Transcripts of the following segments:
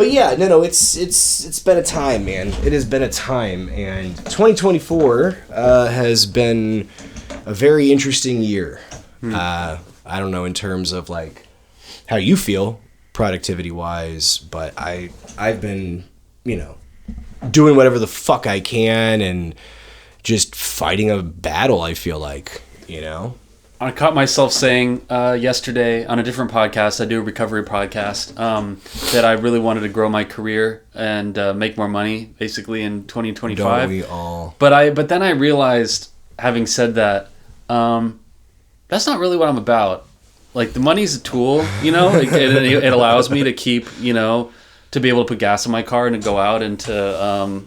But yeah, no, it's been a time, man. It has been a time, and 2024 has been a very interesting year. I don't know in terms of like how you feel productivity wise, but I've been, doing whatever the fuck I can and just fighting a battle, I feel like, I caught myself saying yesterday on a different podcast, I do a recovery podcast, that I really wanted to grow my career and make more money, basically, in 2025. Don't we all? But then I realized, having said that, that's not really what I'm about. Like, the money's a tool, it allows me to keep, to be able to put gas in my car and to go out and to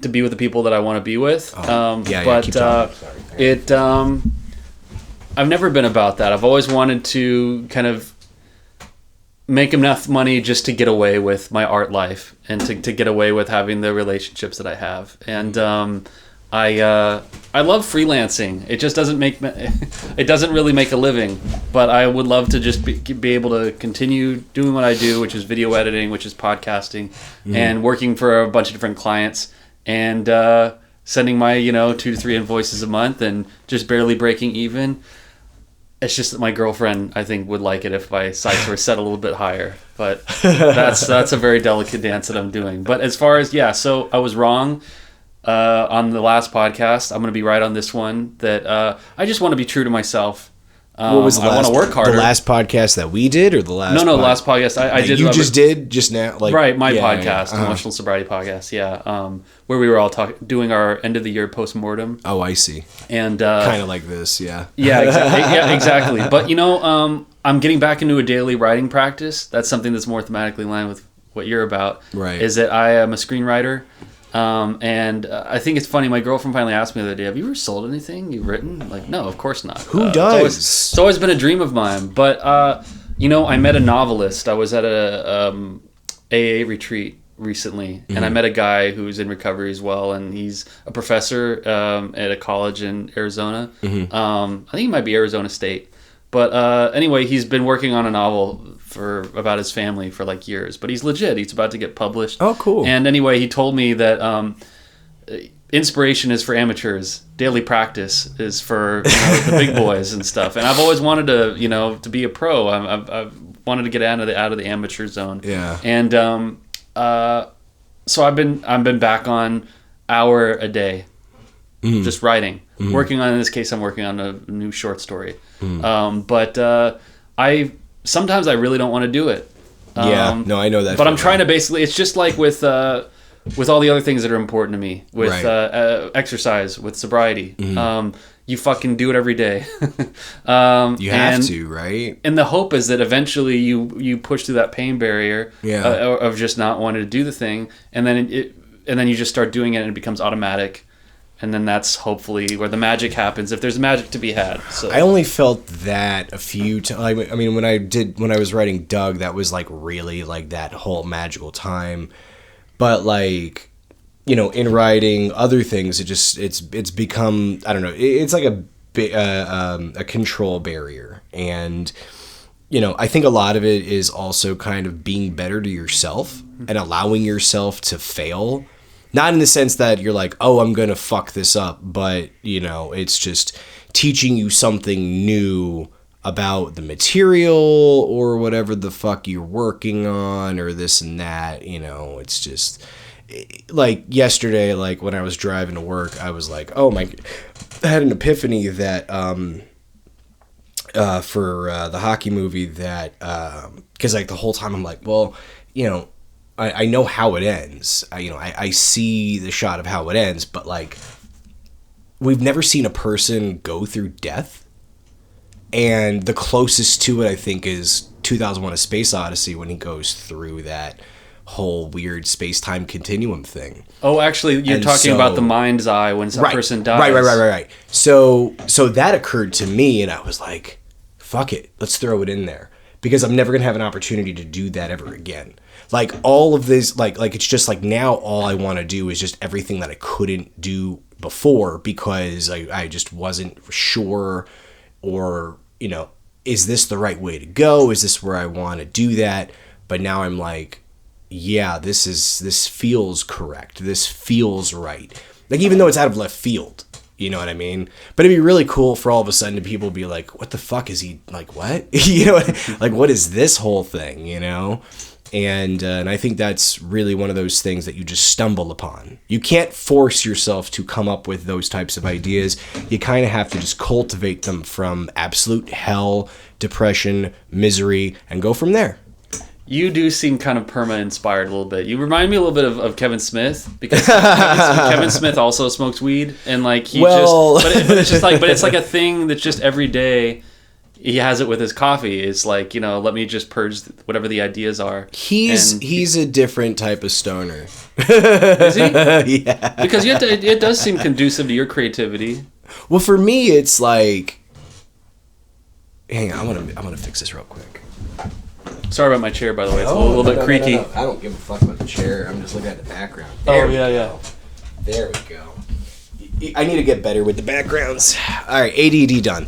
be with the people that I want to be with. I've never been about that. I've always wanted to kind of make enough money just to get away with my art life and to get away with having the relationships that I have. And I love freelancing. It just doesn't really make a living, but I would love to just be able to continue doing what I do, which is video editing, which is podcasting, and working for a bunch of different clients, and sending my 2 to 3 invoices a month and just barely breaking even. It's just that my girlfriend, I think, would like it if my sights were set a little bit higher, but that's a very delicate dance that I'm doing. But as far as so I was wrong on the last podcast. I'm going to be right on this one, that I just want to be true to myself. What was I want to work harder. The last podcast that we did, or the last? No, the last podcast I did. You did just now, like right, my podcast, Emotional Sobriety Podcast. Yeah, where we were all doing our end of the year postmortem. Oh, I see. And kind of like this, yeah. Yeah, exactly. Yeah, exactly. But I'm getting back into a daily writing practice. That's something that's more thematically in line with what you're about. Right. Is that I am a screenwriter. And I think it's funny, my girlfriend finally asked me the other day, have you ever sold anything you've written? I'm like, no, of course not. Who does? It's always been a dream of mine. But, I met a novelist. I was at a AA retreat recently, and I met a guy who's in recovery as well, and he's a professor at a college in Arizona. I think he might be Arizona State. But anyway, he's been working on a novel about his family for like years, but he's legit. He's about to get published. Oh, cool. And anyway, he told me that inspiration is for amateurs. Daily practice is for the big boys and stuff. And I've always wanted to be a pro. I've wanted to get out of the amateur zone. Yeah. And so I've been back on hour a day, just writing. Working on, in this case, I'm working on a new short story. But sometimes I really don't want to do it. No, I know that. But I'm trying to basically, it's just like with all the other things that are important to me, with exercise, with sobriety. You fucking do it every day. You have to, right? And the hope is that eventually you push through that pain barrier of just not wanting to do the thing, and then you just start doing it, and it becomes automatic. And then that's hopefully where the magic happens, if there's magic to be had. So I only felt that a few times. I mean, when I was writing Doug, that was like really like that whole magical time. But like, in writing other things, it's become, I don't know, it's like a control barrier. And I think a lot of it is also kind of being better to yourself and allowing yourself to fail. Not in the sense that you're like, oh, I'm going to fuck this up, but, it's just teaching you something new about the material or whatever the fuck you're working on or this and that, it's just like yesterday, like when I was driving to work, I was like, oh my, I had an epiphany that, for the hockey movie that, cause like the whole time I'm like, well, I know how it ends. I see the shot of how it ends, but like, we've never seen a person go through death. And the closest to it, I think, is 2001: A Space Odyssey, when he goes through that whole weird space-time continuum thing. Oh, actually, you're talking about the mind's eye when some person dies. Right. So that occurred to me, and I was like, fuck it, let's throw it in there. Because I'm never going to have an opportunity to do that ever again. Like, all of this, like it's just like now all I want to do is just everything that I couldn't do before because I just wasn't sure, or, is this the right way to go? Is this where I want to do that? But now I'm like, yeah, this feels correct. This feels right. Like, even though it's out of left field, you know what I mean? But it'd be really cool for all of a sudden people be like, what the fuck is he, like, what? You know, like, what is this whole thing, you know? And I think that's really one of those things that you just stumble upon. You can't force yourself to come up with those types of ideas. You kind of have to just cultivate them from absolute hell, depression, misery, and go from there. You do seem kind of perma-inspired a little bit. You remind me a little bit of Kevin Smith, because Kevin Smith also smokes weed, and like but it's just like, but it's like a thing that's just every day. He has it with his coffee. It's like, you know, let me just purge whatever the ideas are. He's a different type of stoner. Is he? Yeah. Because it does seem conducive to your creativity. Well, for me, it's like, hang on, I'm gonna fix this real quick. Sorry about my chair, by the way. It's a little bit creaky. No. I don't give a fuck about the chair. I'm just looking at the background. Yeah. There we go. I need to get better with the backgrounds. All right, ADD done.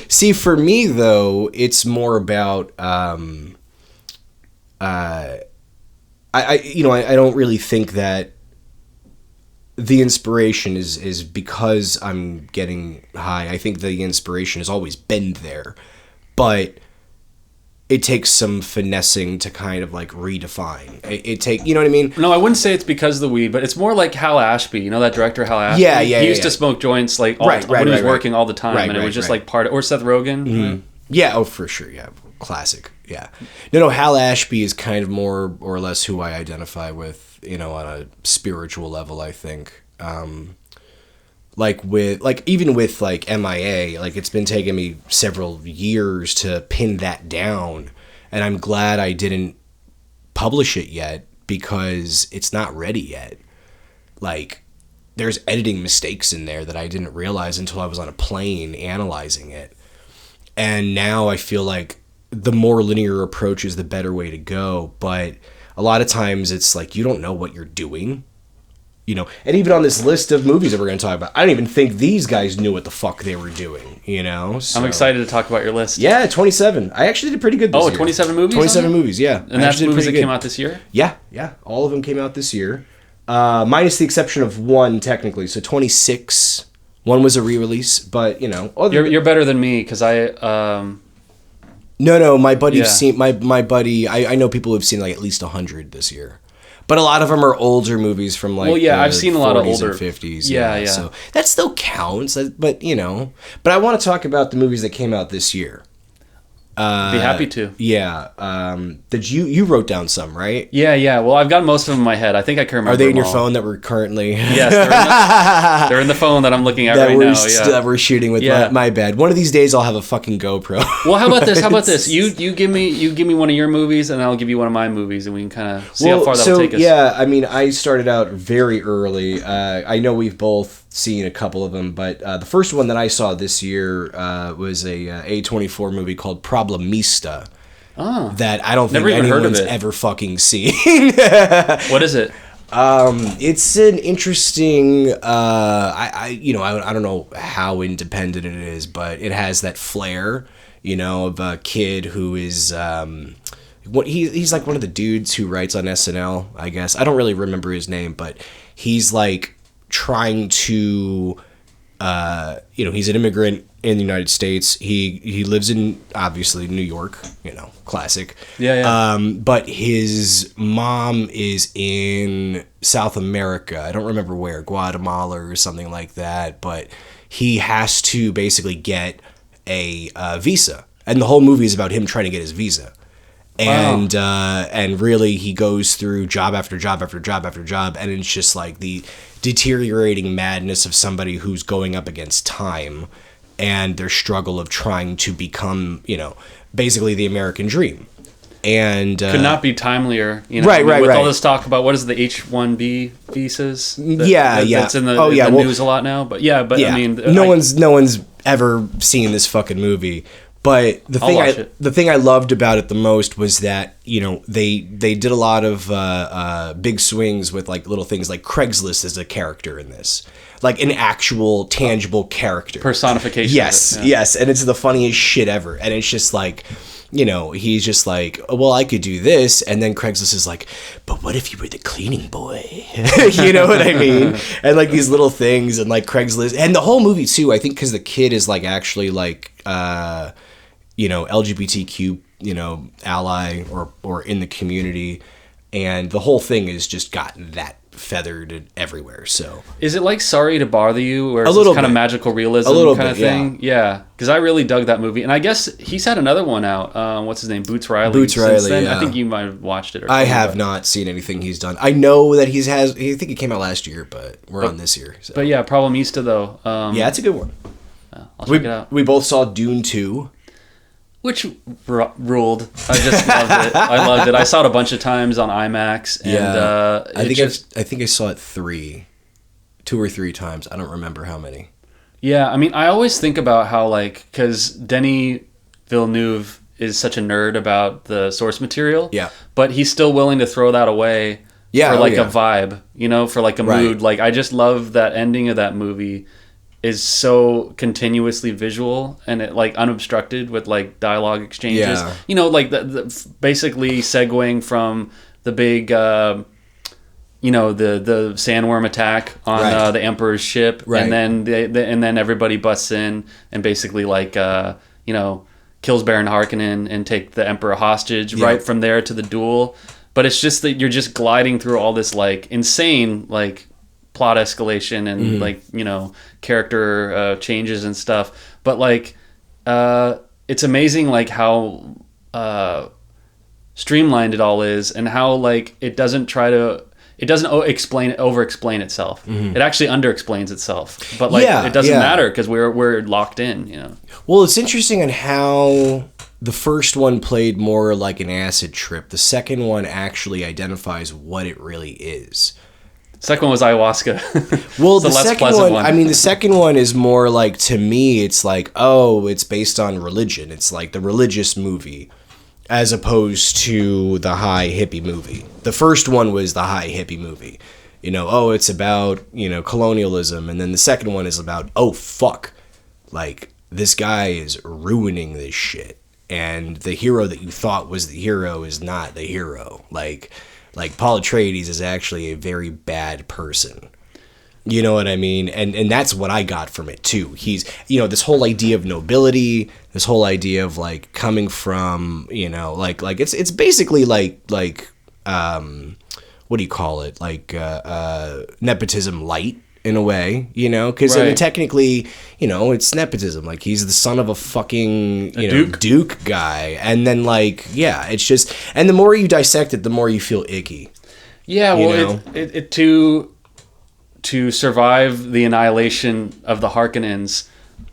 See, for me though, it's more about I don't really think that the inspiration is because I'm getting high. I think the inspiration has always been there, but it takes some finessing to kind of like redefine. You know what I mean? No, I wouldn't say it's because of the weed, but it's more like Hal Ashby. You know that director, Hal Ashby? Yeah. He used to smoke joints like when he was working all the time, and it was just like part of, or Seth Rogen. Mm-hmm. Yeah, oh, for sure, yeah. Classic, yeah. No, Hal Ashby is kind of more or less who I identify with, you know, on a spiritual level, I think. Even with MIA, like it's been taking me several years to pin that down, and I'm glad I didn't publish it yet because it's not ready yet. Like, there's editing mistakes in there that I didn't realize until I was on a plane analyzing it. And now I feel like the more linear approach is the better way to go, but a lot of times it's like you don't know what you're doing. You know, and even on this list of movies that we're going to talk about, I don't even think these guys knew what the fuck they were doing, you know? So, I'm excited to talk about your list. Yeah, 27. I actually did pretty good this year. 27 movies? 27 movies, yeah. And that's movies that came out this year? Yeah. All of them came out this year. Minus the exception of one, technically. So 26. One was a re-release, but, you know. You're better than me, because I... No, my buddy's seen... My buddy... I know people who've seen like at least 100 this year. But a lot of them are older movies from like I've seen a lot of older 50s. Yeah. So that still counts, but you know. But I want to talk about the movies that came out this year. Be happy to. Yeah. Did you wrote down some, right? Yeah. Well, I've got most of them in my head. I think I can remember. Are they in them your all. phone that we're currently? Yes, they're in the phone that I'm looking at right now. That we're shooting with. Yeah. My bad. One of these days I'll have a fucking GoPro. Well, how about this? You give me one of your movies, and I'll give you one of my movies, and we can kind of see how far that'll take us. Yeah, I mean, I started out very early. I know we've both seen a couple of them, but the first one that I saw this year was a A24 movie called Problemista. Oh, that I don't think anyone's ever fucking seen. What is it? It's an interesting. I don't know how independent it is, but it has that flair, you know, of a kid who is he's like one of the dudes who writes on SNL. I guess I don't really remember his name, but he's like trying to. He's an immigrant in the United States. He lives in, obviously, New York, you know, classic. Yeah. But his mom is in South America. I don't remember where, Guatemala or something like that. But he has to basically get a visa. And the whole movie is about him trying to get his visa. And and really he goes through job after job after job after job, and it's just like the deteriorating madness of somebody who's going up against time and their struggle of trying to become, you know, basically the American dream. And could not be timelier, you know. Right. With all this talk about what is the H-1B visas? That's in the news a lot now. But I mean, no one's ever seen this fucking movie. But the thing I loved about it the most was that, you know, they did a lot of big swings with like little things like Craigslist as a character in this, like an actual tangible character personification. Yes, and it's the funniest shit ever. And it's just like you know, he's just like, oh, well, I could do this. And then Craigslist is like, but what if you were the cleaning boy? You know what I mean? And like these little things, and like Craigslist, and the whole movie too, I think because the kid is like actually like, you know, LGBTQ, you know, ally or in the community. And the whole thing has just gotten that feathered everywhere. So is it like Sorry to Bother You, or is a little this kind bit. of magical realism kind of thing? Yeah, because I really dug that movie, and I guess he's had another one out. What's his name? Boots Riley. Boots Riley. Then. Yeah. I think you might have watched it. Or I have not seen anything he's done. I know that he has. I think it came out last year, but we're on this year. So. But yeah, Problemista though. Yeah, it's a good one. I'll check it out. We both saw Dune 2. Which ruled. I just loved it. I loved it. I saw it a bunch of times on IMAX, and I think I saw it 2 or 3 times. I don't remember how many. Yeah, I mean, I always think about how, like, because Denis Villeneuve is such a nerd about the source material. Yeah. But he's still willing to throw that away for like a vibe, you know, for like a mood. Like, I just love that ending of that movie is so continuously visual and it like unobstructed with like dialogue exchanges. Yeah. You know, like the basically segueing from the big, you know, the sandworm attack on the Emperor's ship, and then and then everybody busts in and basically like you know, kills Baron Harkonnen and take the Emperor hostage right from there to the duel. But it's just that you're just gliding through all this like insane like plot escalation and like, you know, character changes and stuff, but like it's amazing like how streamlined it all is, and how like it doesn't over explain itself. It actually under explains itself, but like it doesn't matter because we're locked in, you know. Well, it's interesting on how the first one played more like an acid trip. The second one actually identifies what it really is. Second one was ayahuasca. Well, the second one, I mean, the second one is more like, to me, it's like, oh, it's based on religion. It's like the religious movie, as opposed to the high hippie movie. The first one was the high hippie movie. You know, oh, it's about, you know, colonialism. And then the second one is about, oh, fuck. Like, this guy is ruining this shit. And the hero that you thought was the hero is not the hero. Like Paul Atreides is actually a very bad person. You know what I mean? And that's what I got from it too. He's, you know, this whole idea of nobility, this whole idea of like coming from, you know, like it's basically like what do you call it? Like nepotism light in a way, you know? Because I mean, technically, you know, it's nepotism. Like, he's the son of a fucking, you know, Duke guy. And then, like, yeah, it's just... And the more you dissect it, the more you feel icky. Yeah, well, to survive the annihilation of the Harkonnens,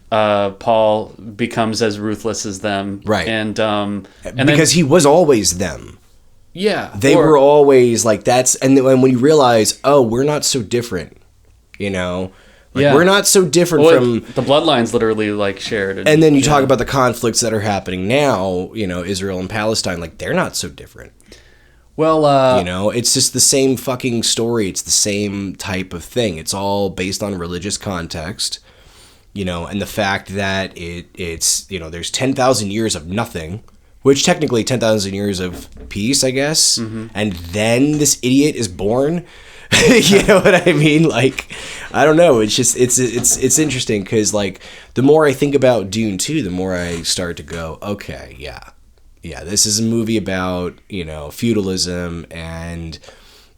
Paul becomes as ruthless as them. Right. And because he was always them. Yeah. They were always, like, that's... And when you realize, oh, we're not so different. You know, like, we're not so different from the bloodlines. Literally, like, shared. And then you talk about the conflicts that are happening now. You know, Israel and Palestine. Like, they're not so different. Well, you know, it's just the same fucking story. It's the same type of thing. It's all based on religious context. You know, and the fact that it's you know, there's 10,000 years of nothing, which technically 10,000 years of peace, I guess. And then this idiot is born. You know what I mean? Like, I don't know. It's just it's interesting because, like, the more I think about Dune 2, the more I start to go, okay, yeah, this is a movie about, you know, feudalism and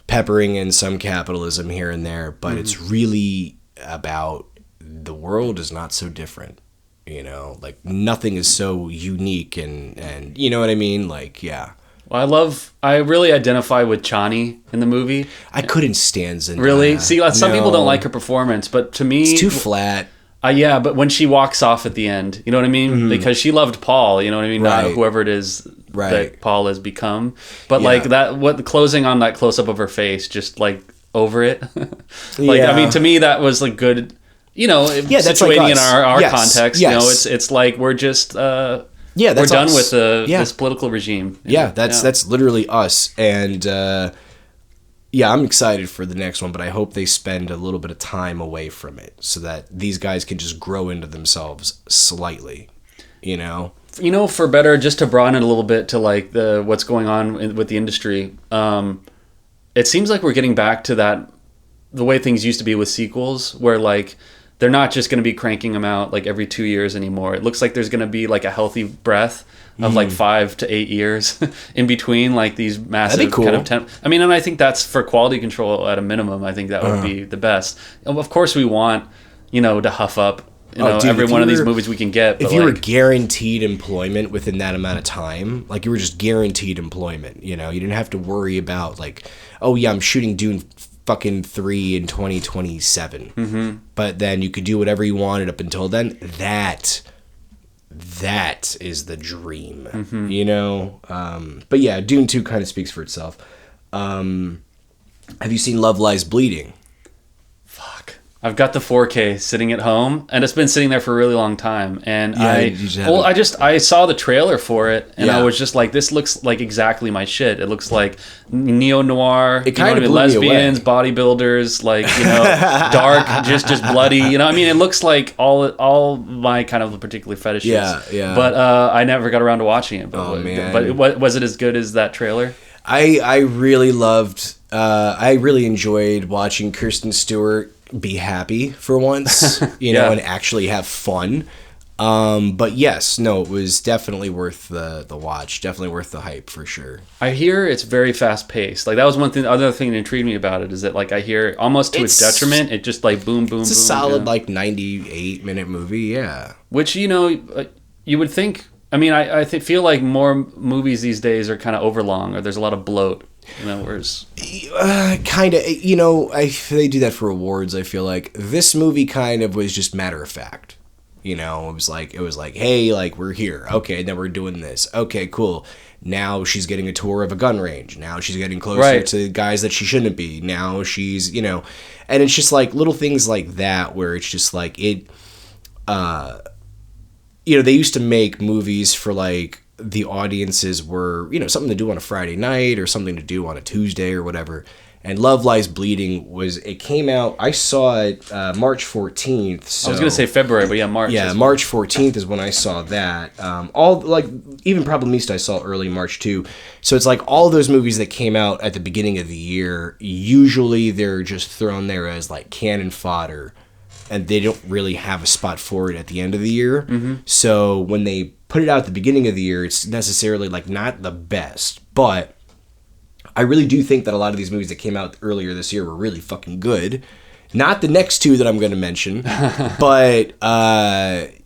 peppering in some capitalism here and there, but it's really about the world is not so different. You know, like, nothing is so unique and you know what I mean? Like, yeah. Well, I really identify with Chani in the movie. I couldn't stand Zendaya. Really? See, some people don't like her performance, but to me... It's too flat. Yeah, but when she walks off at the end, you know what I mean? Because she loved Paul, you know what I mean? Not whoever it is that Paul has become. But, like, the closing on that close-up of her face, just, like, over it. I mean, to me, that was, like, good... You know, situating like in our context, you know, it's like we're just... we're done with this political regime. That's literally us. And I'm excited for the next one, but I hope they spend a little bit of time away from it so that these guys can just grow into themselves slightly, you know? For better, just to broaden it a little bit to like what's going on with the industry, it seems like we're getting back to the way things used to be with sequels, where like they're not just going to be cranking them out like every 2 years anymore. It looks like there's going to be like a healthy breath of like 5 to 8 years in between like these massive cool. kind of and I think that's for quality control at a minimum. I think that would be the best. Of course we want, to huff up every one of these movies we can get. If you were guaranteed employment within that amount of time, like you were just guaranteed employment, you didn't have to worry about like, oh yeah, I'm shooting Dune fucking 3 in 2027. Mm-hmm. But then you could do whatever you wanted up until then. That is the dream, But yeah, Dune 2 kind of speaks for itself. Have you seen Love Lies Bleeding? Fuck. I've got the 4K sitting at home, and it's been sitting there for a really long time. And I saw the trailer for it, and I was just like, this looks like exactly my shit. It looks like neo-noir, it kind of lesbians, bodybuilders, like, dark, just bloody. It looks like all my kind of particular fetishes. Yeah. But I never got around to watching it. But was it as good as that trailer? I really loved, I really enjoyed watching Kristen Stewart be happy for once, and actually have fun. But yes, no, it was definitely worth the watch, definitely worth the hype for sure. I hear it's very fast paced. Like that was one thing. The other thing that intrigued me about it is that like I hear almost to its detriment, it just like boom, boom, it's boom. It's a solid like 98-minute movie, yeah. Which you would think. I feel like more movies these days are kind of overlong, or there's a lot of bloat. Whereas kind of, they do that for awards. I feel like this movie kind of was just matter of fact. It was like, hey, like we're here. Okay, then we're doing this. Okay, cool. Now she's getting a tour of a gun range. Now she's getting closer to guys that she shouldn't be. Now she's, and it's just like little things like that where it's just like it. They used to make movies for like the audiences were, something to do on a Friday night or something to do on a Tuesday or whatever. And Love Lies Bleeding it came out, I saw it March 14th. So, I was going to say February, but yeah, March. Yeah, March 14th is when I saw that. Even Problem East I saw early March too. So it's like all those movies that came out at the beginning of the year, usually they're just thrown there as like cannon fodder. And they don't really have a spot for it at the end of the year. Mm-hmm. So when they put it out at the beginning of the year, it's necessarily like not the best. But I really do think that a lot of these movies that came out earlier this year were really fucking good. Not the next two that I'm going to mention, but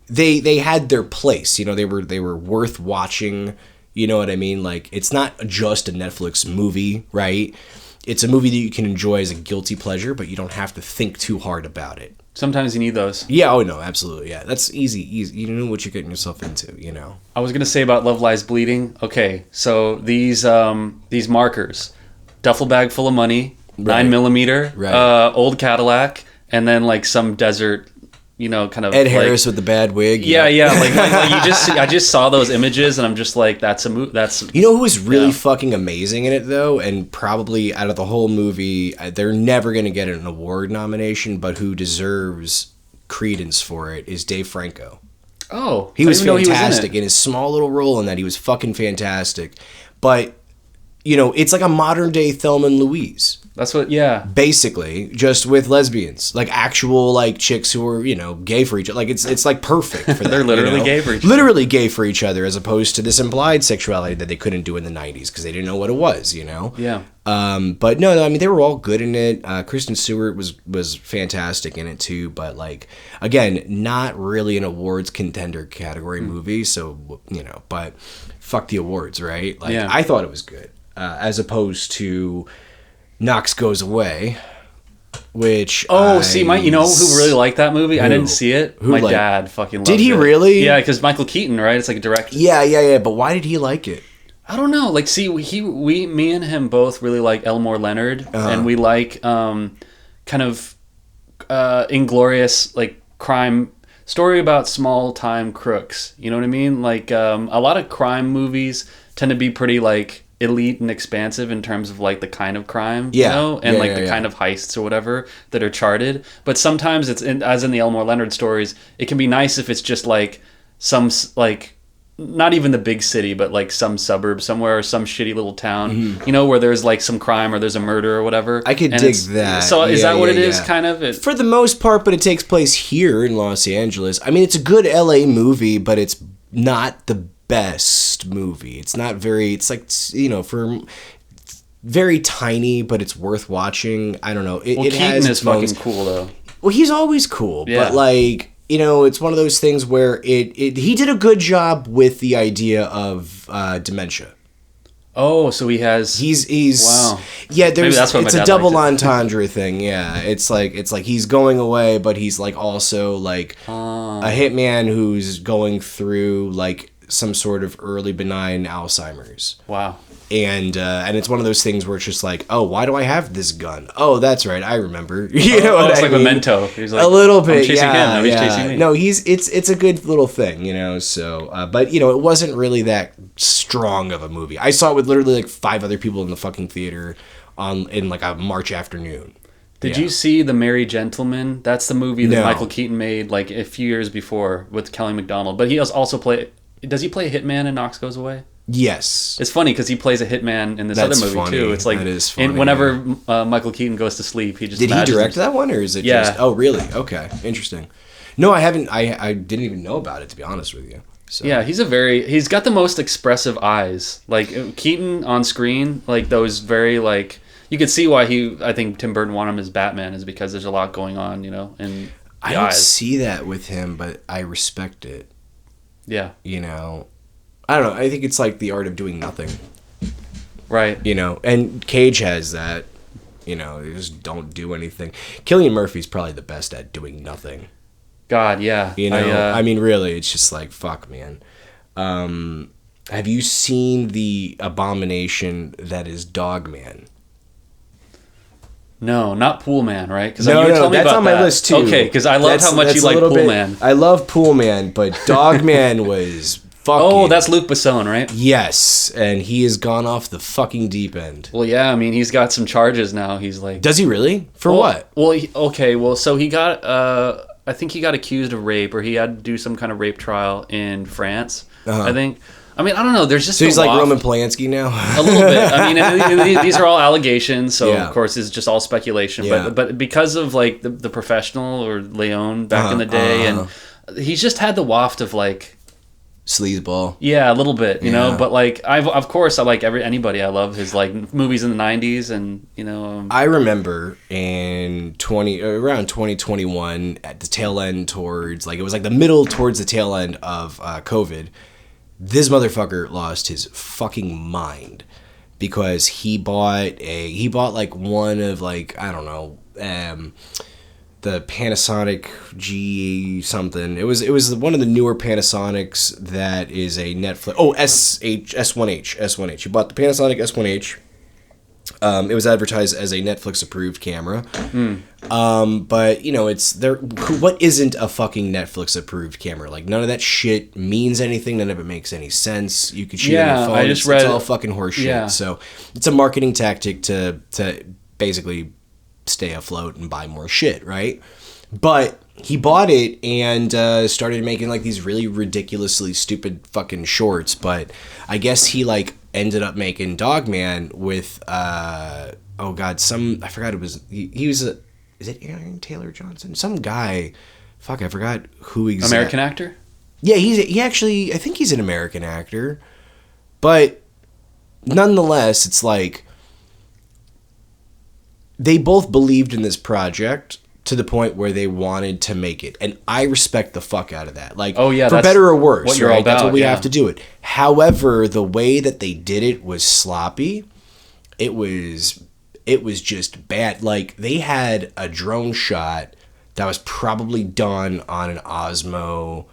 they had their place. They were worth watching. You know what I mean? Like it's not just a Netflix movie, right? It's a movie that you can enjoy as a guilty pleasure, but you don't have to think too hard about it. Sometimes you need those. Yeah, oh no, absolutely. Yeah, that's easy. You know what you're getting yourself into, I was going to say about Love Lies Bleeding. Okay, so these markers, duffel bag full of money, 9mm, old Cadillac, and then like some desert, kind of Ed Harris with the bad wig. Yeah. Like I just saw those images and I'm just like, that's who was really fucking amazing in it though, and probably out of the whole movie, they're never gonna get an award nomination, but who deserves credence for it is Dave Franco. Oh, he was fantastic in his small little role in that. He was fucking fantastic, but it's like a modern day Thelma and Louise. That's what, basically, just with lesbians, like actual like chicks who are gay for each other. Like it's like perfect for them. They're literally gay for each other. Literally gay for each other, as opposed to this implied sexuality that they couldn't do in the 90s because they didn't know what it was. Yeah. But no, they were all good in it. Kristen Stewart was fantastic in it too. But like again, not really an awards contender category movie. So but fuck the awards, right? Like I thought it was good, as opposed to Knox Goes Away, which who really liked that movie? I didn't see it. My dad fucking loved it. Did he really? Yeah, because Michael Keaton, right? It's like a direct. Yeah. But why did he like it? I don't know. Like, see, me and him both really like Elmore Leonard, and we like kind of inglorious like crime story about small time crooks. You know what I mean? Like a lot of crime movies tend to be pretty like elite and expansive in terms of like the kind of crime, and the kind of heists or whatever that are charted. But sometimes as in the Elmore Leonard stories, it can be nice if it's just like some like not even the big city, but like some suburb somewhere or some shitty little town, you know, where there's like some crime or there's a murder or whatever. I could dig that. So is that what it is, kind of? For the most part, but it takes place here in Los Angeles. I mean, it's a good LA movie, but it's not the best movie. It's not very, it's like, you know, for very tiny, but it's worth watching. I don't know. Keaton is fucking cool, though. Well, he's always cool, but like, you know, it's one of those things where he did a good job with the idea of dementia. Oh, so he's wow. Yeah, it's a double entendre thing. Yeah, it's like he's going away, but he's like also like a hitman who's going through like some sort of early benign Alzheimer's. Wow. And it's one of those things where it's just like, oh, why do I have this gun? Oh, that's right, I remember. You know what it's I like mean? Memento. He's like, a little bit, I'm chasing him. Now he's chasing me. No, it's a good little thing, you know. So, but you know, it wasn't really that strong of a movie. I saw it with literally like 5 other people in the fucking theater in like a March afternoon. Did you see The Merry Gentleman? That's the movie that Michael Keaton made like a few years before with Kelly MacDonald. But he also does he play Hitman in Knox Goes Away? Yes. It's funny because he plays a hitman in this other movie too. It's like, that is funny, whenever Michael Keaton goes to sleep, he just did he direct that one, or is it just... Oh, really? Okay, interesting. No, I haven't. I didn't even know about it, to be honest with you. So. Yeah, he's got the most expressive eyes. Like Keaton on screen, like those very like, you could see why I think Tim Burton wanted him as Batman is because there's a lot going on, you know. And I don't see that with him, but I respect it. Yeah. You know. I don't know. I think it's like the art of doing nothing. Right. You know, and Cage has that. You know, they just don't do anything. Cillian Murphy's probably the best at doing nothing. God, yeah. You know, I mean, really, it's just like, fuck, man. Have you seen the abomination that is Dogman? No, not Pool Man, right? Because no, that's on my list too. Okay, because I love how much you like Pool Man. I love Pool Man, but Dogman was... Oh, that's Luc Besson, right? Yes, and he has gone off the fucking deep end. Well, yeah, I mean, he's got some charges now. He's like... Does he really? For what? Well, so he got... I think he got accused of rape, or he had to do some kind of rape trial in France, I think. I mean, I don't know. There's just so he's like Roman Polanski now? A little bit. I mean, these are all allegations, so of course it's just all speculation. Yeah. But because of like the Professional or Leon back in the day, and he's just had the waft of like... sleazeball. Yeah, a little bit, you know, but like I like anybody. I love his like movies in the 90s, and you know, I remember in around 2021 at the tail end towards like, it was like the middle towards the tail end of COVID, this motherfucker lost his fucking mind because he bought like one of like, I don't know, the Panasonic G something. It was one of the newer Panasonics that is a Netflix. Oh, S1H. He bought the Panasonic S1H. It was advertised as a Netflix approved camera. But you know, it's there. What isn't a fucking Netflix approved camera? Like none of that shit means anything. None of it makes any sense. You could shoot on your phone. It's all fucking horseshit. Yeah. So it's a marketing tactic to basically stay afloat and buy more shit, right? But he bought it and started making like these really ridiculously stupid fucking shorts. But I guess he like ended up making Dogman with I forgot it was he was is it Aaron Taylor Johnson? Some guy. Fuck, I forgot who exactly. American actor? Yeah, I think he's an American actor. But nonetheless, it's like they both believed in this project to the point where they wanted to make it. And I respect the fuck out of that. Like, for better or worse, what you're all about, that's what we have to do it. However, the way that they did it was sloppy. It was just bad. Like, they had a drone shot that was probably done on an Osmo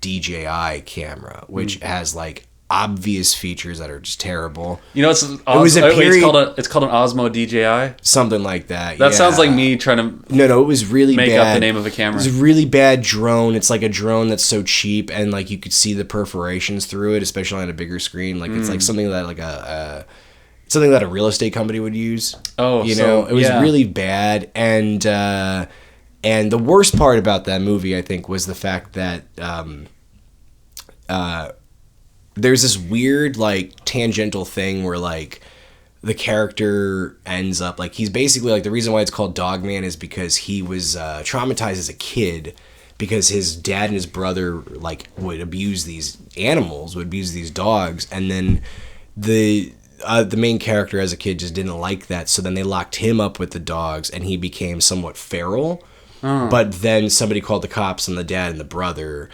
DJI camera, which has, like, obvious features that are just terrible. You know, it's called an Osmo DJI, something like that. That sounds like me trying to no, it was really make bad. up the name of a camera. It was a really bad drone. It's like a drone that's so cheap, and like you could see the perforations through it, especially on a bigger screen. Like it's like something that like something that a real estate company would use. Oh, you know, it was really bad. And the worst part about that movie, I think, was the fact that there's this weird like tangential thing where like the character ends up like he's basically like the reason why it's called Dogman is because he was traumatized as a kid because his dad and his brother like would abuse these animals, would abuse these dogs, and then the main character as a kid just didn't like that, so then they locked him up with the dogs and he became somewhat feral. But then somebody called the cops on the dad and the brother,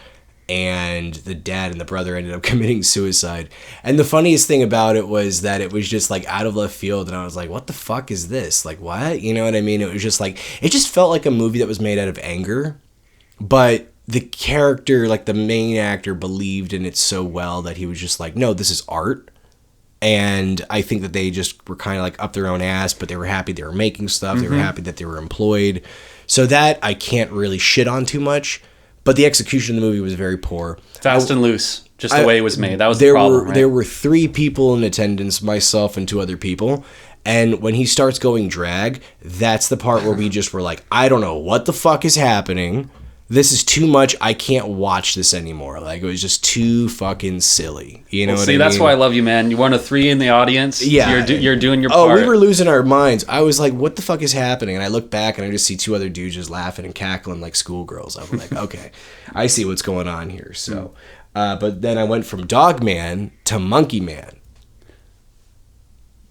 and the dad and the brother ended up committing suicide. And the funniest thing about it was that it was just like out of left field, and I was like, what the fuck is this? Like, what? You know what I mean? It was just like, it just felt like a movie that was made out of anger, but the character, like the main actor, believed in it so well that he was just like, no, this is art. And I think that they just were kind of like up their own ass, but they were happy they were making stuff. They were happy that they were employed. So that I can't really shit on too much. But the execution of the movie was very poor. Fast and loose, just the way it was made. That was the problem, right? There were 3 people in attendance, myself and 2 other people. And when he starts going drag, that's the part where we just were like, I don't know what the fuck is happening. This is too much. I can't watch this anymore. Like, it was just too fucking silly. You know what I mean? See, that's why I love you, man. You want a 3 in the audience. Yeah. You're doing your part. Oh, we were losing our minds. I was like, what the fuck is happening? And I look back and I just see 2 other dudes just laughing and cackling like schoolgirls. I was like, okay, I see what's going on here. So, but then I went from Dogman to Monkey Man.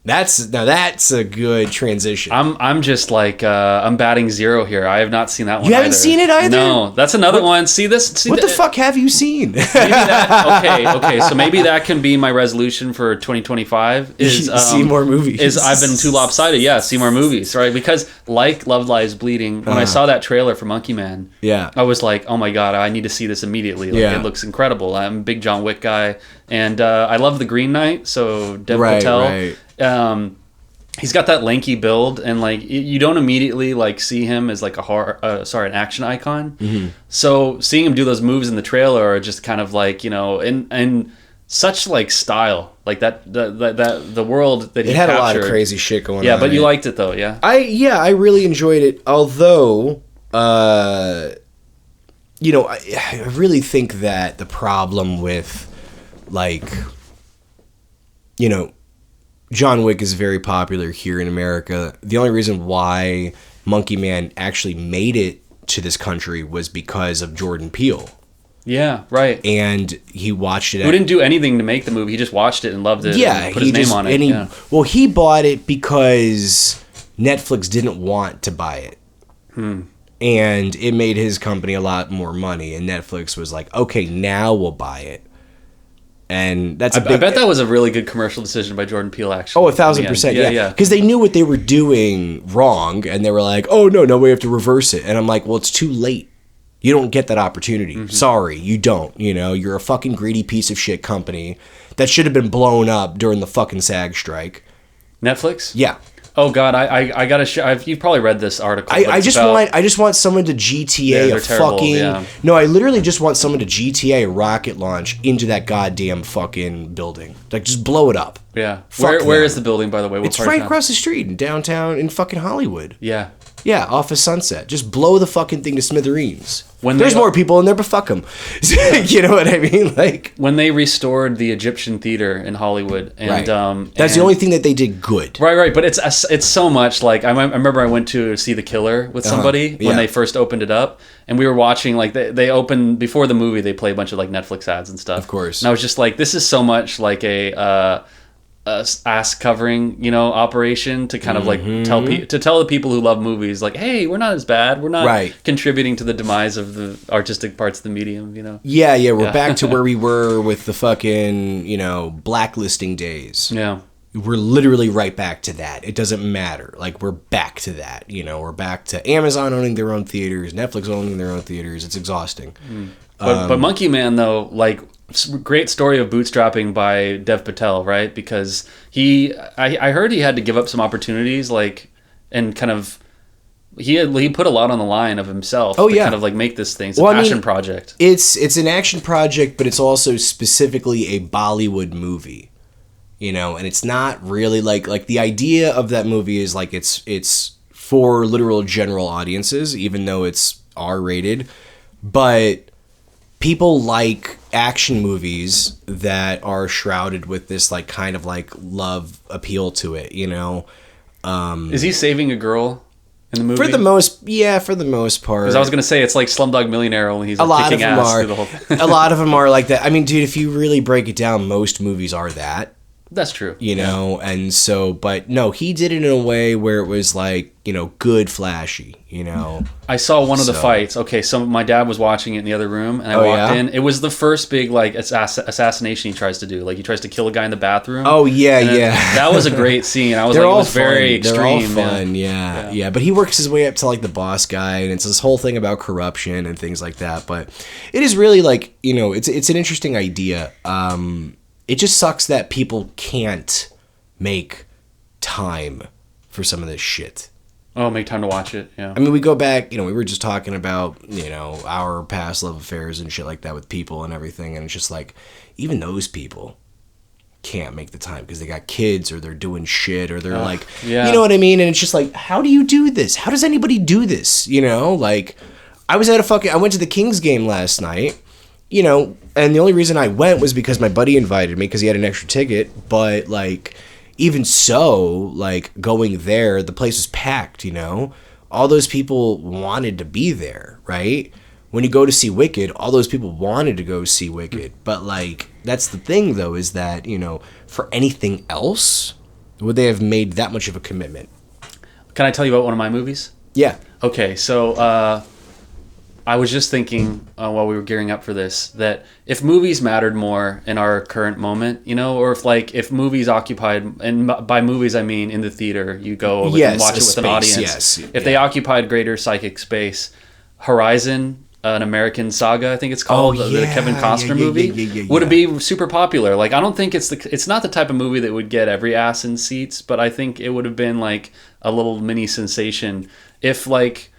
That's a good transition. I'm just like I'm batting 0 here. I have not seen that one. You haven't seen it either? No, that's another one. See this? What the fuck have you seen? Maybe that. Okay. So maybe that can be my resolution for 2025. Is see more movies. Is I've been too lopsided. Yeah, see more movies, right? Because like Love Lies Bleeding, when I saw that trailer for Monkey Man, I was like, oh my god, I need to see this immediately. Like, it looks incredible. I'm a big John Wick guy, and I love The Green Knight. So Dev Patel. Right. He's got that lanky build, and like you don't immediately like see him as like an action icon. So seeing him do those moves in the trailer are just kind of like, you know, and such like style, like that the world that he had captured. A lot of crazy shit going on. Yeah, but you liked it though, yeah. I really enjoyed it. Although, you know, I really think that the problem with like, you know, John Wick is very popular here in America. The only reason why Monkey Man actually made it to this country was because of Jordan Peele. Yeah, right. And he watched it. Who didn't do anything to make the movie. He just watched it and loved it. Yeah, and put his name on it. And well, he bought it because Netflix didn't want to buy it. And it made his company a lot more money. And Netflix was like, okay, now we'll buy it. And that's I bet that was a really good commercial decision by Jordan Peele, actually. Oh, 1,000%. Yeah. Because they knew what they were doing wrong, and they were like, oh, no, we have to reverse it. And I'm like, well, it's too late. You don't get that opportunity. Sorry, you don't. You know, you're a fucking greedy piece of shit company that should have been blown up during the fucking SAG strike. Netflix? Yeah. Oh God, I gotta share. You've probably read this article. I just want someone to GTA a fucking. No, I literally just want someone to GTA a rocket launch into that goddamn fucking building. Like, just blow it up. Yeah. Where is the building, by the way? It's right across the street in downtown in fucking Hollywood. Yeah. Yeah, off of Sunset. Just blow the fucking thing to smithereens. There's more people in there, but fuck them. You know what I mean? Like, when they restored the Egyptian theater in Hollywood, and that's the only thing that they did good. Right. But it's so much like I remember I went to see The Killer with somebody when they first opened it up, and we were watching like they opened before the movie. They play a bunch of like Netflix ads and stuff. Of course. And I was just like, this is so much like a ass covering, you know, operation to kind of like tell the people who love movies, like, hey, we're not as bad. We're not contributing to the demise of the artistic parts of the medium, you know? Yeah, we're back to where we were with the fucking, you know, blacklisting days. Yeah. We're literally right back to that. It doesn't matter. Like, we're back to that. You know, we're back to Amazon owning their own theaters, Netflix owning their own theaters. It's exhausting. But Monkey Man, though, like, great story of bootstrapping by Dev Patel, right? Because I heard he had to give up some opportunities, like, and kind of he put a lot on the line of himself. To kind of like make this thing. It's a passion project. It's an action project, but it's also specifically a Bollywood movie, you know. And it's not really like the idea of that movie is like it's for literal general audiences, even though it's R-rated, but people like action movies that are shrouded with this like kind of like love appeal to it, you know. Is he saving a girl in the movie? For the most part. Because I was gonna say it's like Slumdog Millionaire, only he's like, kicking ass through the whole thing. A lot of them are like that. I mean, dude, if you really break it down, most movies are that. That's true. You know, and so, but no, he did it in a way where it was like, you know, good, flashy, you know. I saw one of the fights. Okay, so my dad was watching it in the other room, and I walked in. It was the first big, like, assassination he tries to do. Like, he tries to kill a guy in the bathroom. Oh, yeah, That was a great scene. I was like, it was very extreme. They're all fun, yeah. But he works his way up to, like, the boss guy, and it's this whole thing about corruption and things like that. But it is really, like, you know, it's an interesting idea. It just sucks that people can't make time for some of this shit. Oh, make time to watch it, yeah. I mean, we go back, you know, we were just talking about, you know, our past love affairs and shit like that with people and everything, and it's just like, even those people can't make the time because they got kids or they're doing shit or they're like, you know what I mean? And it's just like, how do you do this? How does anybody do this? You know, like, I went to the Kings game last night. You know, and the only reason I went was because my buddy invited me because he had an extra ticket. But, like, even so, like, going there, the place was packed, you know? All those people wanted to be there, right? When you go to see Wicked, all those people wanted to go see Wicked. But, like, that's the thing, though, is that, you know, for anything else, would they have made that much of a commitment? Can I tell you about one of my movies? Yeah. Okay, so, I was just thinking while we were gearing up for this that if movies mattered more in our current moment, you know, or if movies occupied, and by movies I mean in the theater, you go and watch it with an audience. If they occupied greater psychic space, Horizon, an American Saga, I think it's called, the Kevin Costner movie, would it be super popular? Like, I don't think it's not the type of movie that would get every ass in seats, but I think it would have been like a little mini sensation if like.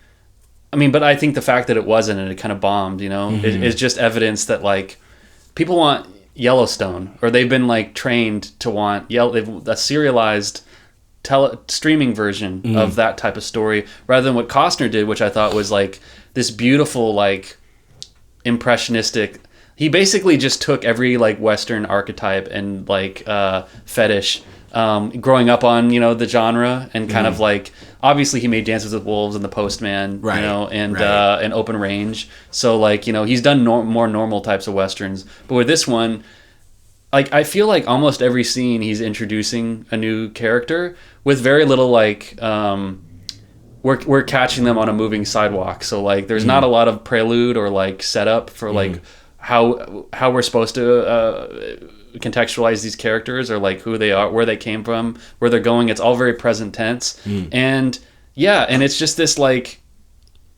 I mean, but I think the fact that it wasn't and it kind of bombed, you know, is just evidence that like people want Yellowstone, or they've been like trained to want a serialized streaming version of that type of story, rather than what Costner did, which I thought was like this beautiful, like impressionistic. He basically just took every like Western archetype and like fetish, growing up on, you know, the genre, and kind of like, obviously he made Dances with Wolves and The Postman, you know, and Open Range. So like, you know, he's done more normal types of Westerns. But with this one, like, I feel like almost every scene he's introducing a new character with very little like, we're catching them on a moving sidewalk. So like, there's not a lot of prelude or like setup for like how we're supposed to contextualize these characters, or like who they are, where they came from, where they're going. It's all very present tense. And and it's just this like,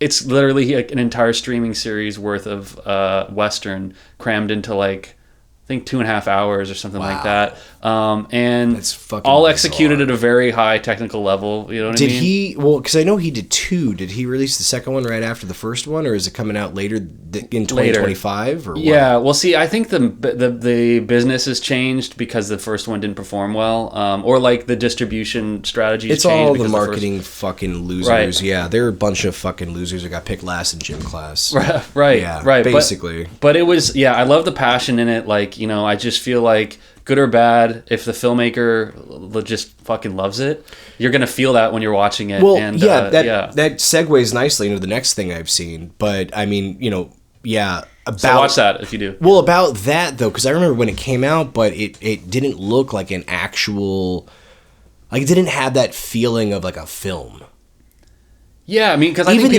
it's literally an entire streaming series worth of Western crammed into like, I think 2.5 hours or something like that. And that's fucking all executed at a very high technical level. You know what I mean? Did he? Well, because I know he did 2. Did he release the second one right after the first one, or is it coming out later in 2025? Or what? Yeah. Well, see, I think the business has changed because the first one didn't perform well, or like the distribution strategy. It's all the marketing fucking losers. Right. Yeah, they're a bunch of fucking losers that got picked last in gym class. Right. Yeah. Right. Basically. But it was. Yeah, I love the passion in it. Like, you know, I just feel like, good or bad, if the filmmaker just fucking loves it, you're gonna feel that when you're watching it. Well, and, that segues nicely into the next thing I've seen. But I mean, you know, so watch that if you do. Well, about that though, because I remember when it came out, but it didn't look like an actual, like, it didn't have that feeling of like a film. Yeah, I mean, because I think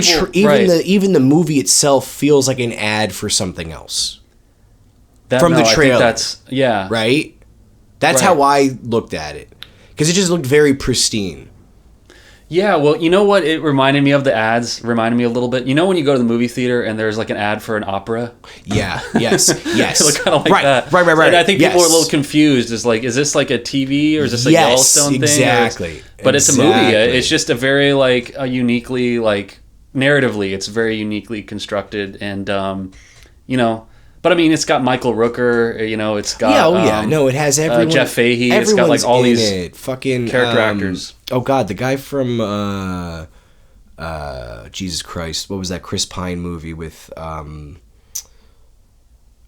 even the movie itself feels like an ad for something else. The trailer. Right? That's how I looked at it. Because it just looked very pristine. Yeah, well, you know what? It reminded me of the ads. Reminded me a little bit. You know when you go to the movie theater and there's like an ad for an opera? Yeah. Yes. Yes. It looked kind of like that. Right. And I think people are a little confused. It's like, is this like a TV or is this a Yellowstone thing? Exactly. But it's a movie. It's just a very like a uniquely like narratively. It's very uniquely constructed, and you know. But I mean, it's got Michael Rooker, you know, it's got... No, it has everyone... Jeff Fahey, it's got like all these fucking character actors. Oh God, the guy from... Jesus Christ, what was that Chris Pine movie with...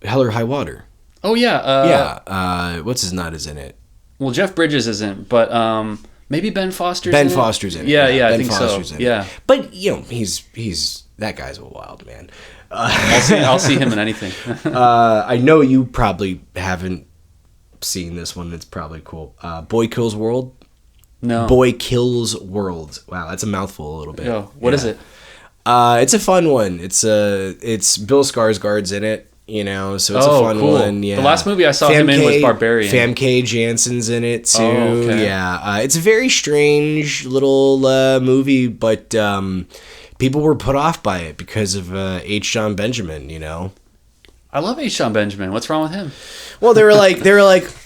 Hell or High Water. Oh yeah. Yeah. What's his nut is in it? Well, Jeff Bridges isn't, but maybe Ben Foster's Ben in Foster's it. in it. Yeah, I Ben think Foster's so. in it. Yeah. But he's that guy's a wild man. I'll see him in anything. I know you probably haven't seen this one. It's probably cool. Boy Kills World. No. Boy Kills World. Wow, that's a mouthful a little bit. Yo, what is it? It's a fun one. It's Bill Skarsgård's in it. So it's a fun one. Yeah. The last movie I saw him in was Barbarian. Famke Jansen's in it too. Oh, okay. Yeah. It's a very strange little movie, but people were put off by it because of H. John Benjamin. I love H. John Benjamin. What's wrong with him? Well, they were like, oh,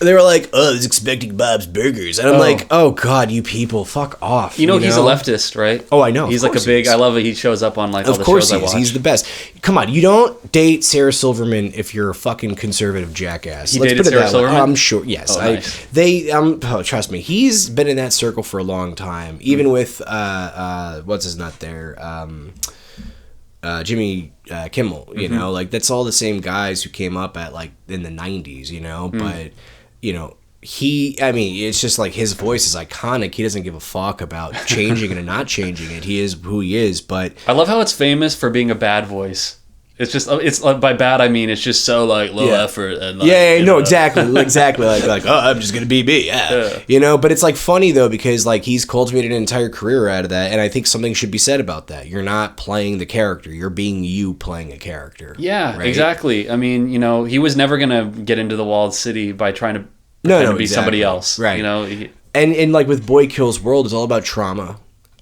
I was expecting Bob's Burgers, and I'm like, oh God, you people, fuck off. He's a leftist, right? Oh, I know. He's like a big. I love it. He shows up on like all the shows I watch. Of course, he's the best. Come on, you don't date Sarah Silverman if you're a fucking conservative jackass. Let's put it Sarah Silverman? I'm sure. Yes, nice. Trust me, he's been in that circle for a long time. Even with what's his nut there. Jimmy Kimmel, like that's all the same guys who came up at like in the 90s, but it's just like his voice is iconic. He doesn't give a fuck about changing it and not changing it. He is who he is. But I love how it's famous for being a bad voice. It's by bad I mean it's just so like low effort and like, exactly like oh, I'm just gonna be me, but it's like funny though because like he's cultivated an entire career out of that, and I think something should be said about that. You're not playing the character, you're being you playing a character. Yeah, right? Exactly. I mean, he was never gonna get into the walled city by trying to pretend to be somebody else, right? And like with Boy Kills World, it's all about trauma.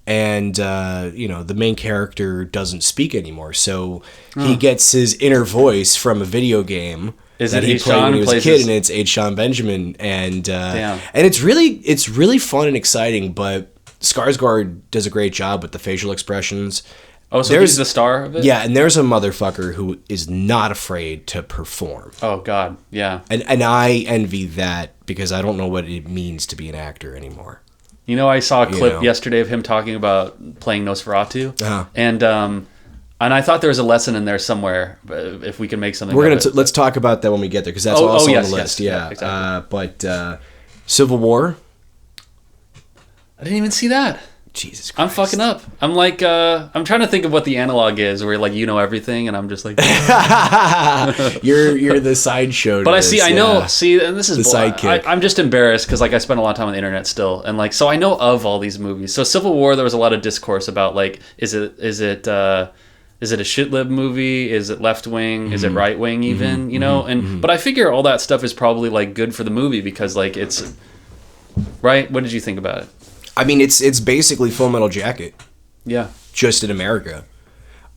And, the main character doesn't speak anymore. So he gets his inner voice from a video game that he played when he was a kid, and it's H. John Benjamin. And it's really fun and exciting, but Skarsgård does a great job with the facial expressions. Oh, so he's the star of it? Yeah, and there's a motherfucker who is not afraid to perform. Oh, God, yeah. And I envy that because I don't know what it means to be an actor anymore. I saw a clip yesterday of him talking about playing Nosferatu, and I thought there was a lesson in there somewhere. If we can make something, let's talk about that when we get there because that's also on the list. Yeah, exactly. But Civil War. I didn't even see that. Jesus Christ. I'm fucking up. I'm like, I'm trying to think of what the analog is, where like everything, and I'm just like, you're the sideshow. But I know, and this is the sidekick. I'm just embarrassed because like I spend a lot of time on the internet still, and like so I know of all these movies. So Civil War, there was a lot of discourse about like, is it a shit-lib movie? Is it left-wing? Mm-hmm. Is it right-wing even? But I figure all that stuff is probably like good for the movie because like it's right. What did you think about it? I mean, it's basically Full Metal Jacket. Yeah. Just in America.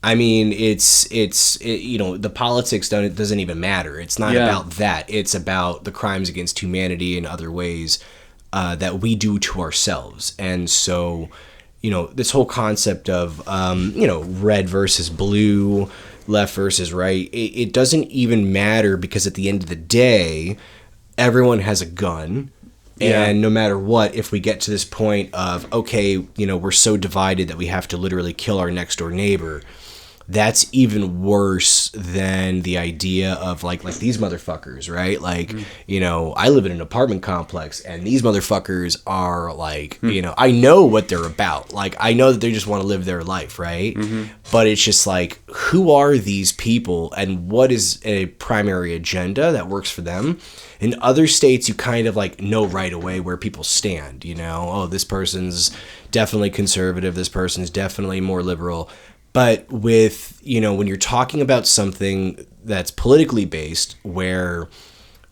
I mean, the politics doesn't even matter. It's not about that. It's about the crimes against humanity and other ways that we do to ourselves. And so, this whole concept of, red versus blue, left versus right, it doesn't even matter because at the end of the day, everyone has a gun. And no matter what, if we get to this point of, okay, we're so divided that we have to literally kill our next door neighbor, that's even worse than the idea of like these motherfuckers, right? Like, I live in an apartment complex and these motherfuckers are like, I know what they're about. Like, I know that they just want to live their life, right? Mm-hmm. But it's just like, who are these people and what is a primary agenda that works for them? In other states, you kind of like know right away where people stand, oh, this person's definitely conservative. This person's definitely more liberal. But with, when you're talking about something that's politically based where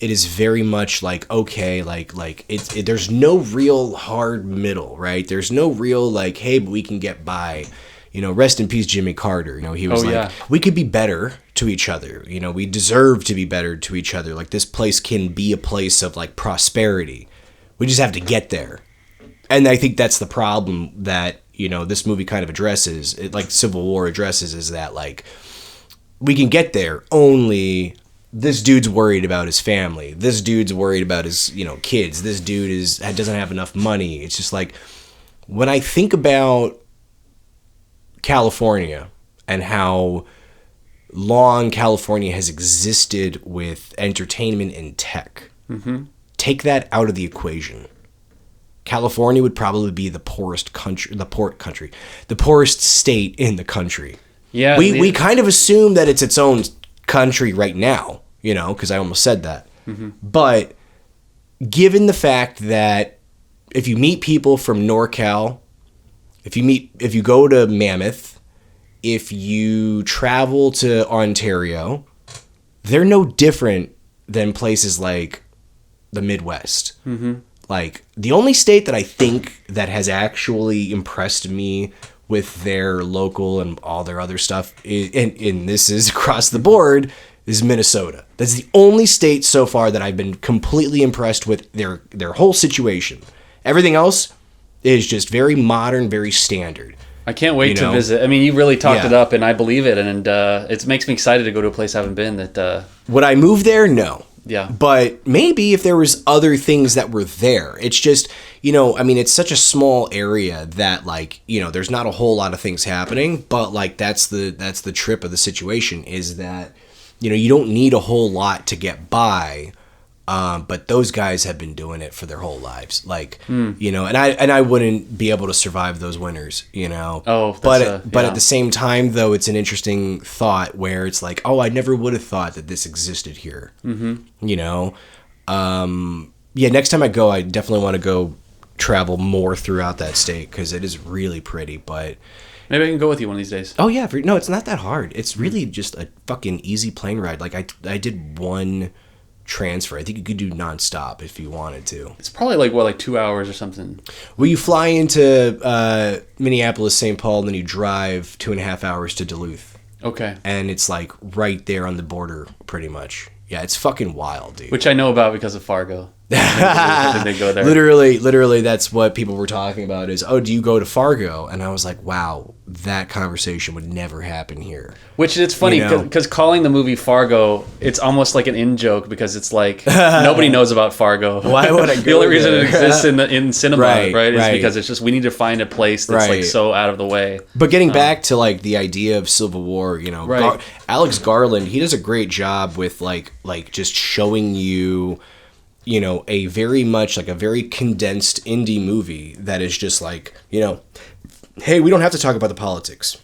it is very much like, okay, there's no real hard middle, right? There's no real like, hey, but we can get by. Rest in peace, Jimmy Carter. He was we could be better to each other. We deserve to be better to each other. Like, this place can be a place of like prosperity. We just have to get there. And I think that's the problem that, this movie kind of addresses, like Civil War addresses, is that like, we can get there, only this dude's worried about his family. This dude's worried about his, kids. This dude doesn't have enough money. It's just like, when I think about California and how long California has existed with entertainment and tech. Mm-hmm. Take that out of the equation. California would probably be the poorest state in the country. Yeah, we kind of assume that it's its own country right now, you know, because I almost said that. Mm-hmm. But given the fact that if you meet people from NorCal, if you go to Mammoth, if you travel to Ontario, they're no different than places like the Midwest. Mm-hmm. Like, the only state that I think that has actually impressed me with their local and all their other stuff, and this is across the board, is Minnesota. That's the only state so far that I've been completely impressed with their whole situation. Everything else is just very modern, very standard. I can't wait to visit. I mean, you really talked it up, and I believe it, and it makes me excited to go to a place I haven't been. Would I move there? No. Yeah. But maybe if there was other things that were there. It's just, you know, I mean, it's such a small area that, like, you know, there's not a whole lot of things happening, but, like, that's the trip of the situation, is that, you know, you don't need a whole lot to get by. But those guys have been doing it for their whole lives, like, you know, and I wouldn't be able to survive those winters, you know. Oh, but at the same time, though, it's an interesting thought where it's like, oh, I never would have thought that this existed here, you know. Yeah, next time I go, I definitely want to go travel more throughout that state because it is really pretty. But maybe I can go with you one of these days. Oh yeah, no, it's not that hard. It's really just a fucking easy plane ride. Like I did one transfer. I think you could do nonstop if you wanted to. It's probably like 2 hours or something. Well, you fly into Minneapolis, St. Paul, and then you drive 2.5 hours to Duluth. Okay. And it's like right there on the border, pretty much. Yeah, it's fucking wild, dude. Which I know about because of Fargo. They go there. Literally, that's what people were talking about is, oh, do you go to Fargo? And I was like, wow, that conversation would never happen here. Which it's funny because calling the movie Fargo, it's almost like an in-joke because it's like nobody knows about Fargo. Why would I go The only reason there? it exists in cinema, right, is right. because it's just we need to find a place that's like so out of the way. But getting back to like the idea of Civil War, you know, Alex Garland, he does a great job with like just showing you, you know, a very much like a very condensed indie movie that is just like, you know, hey, we don't have to talk about the politics.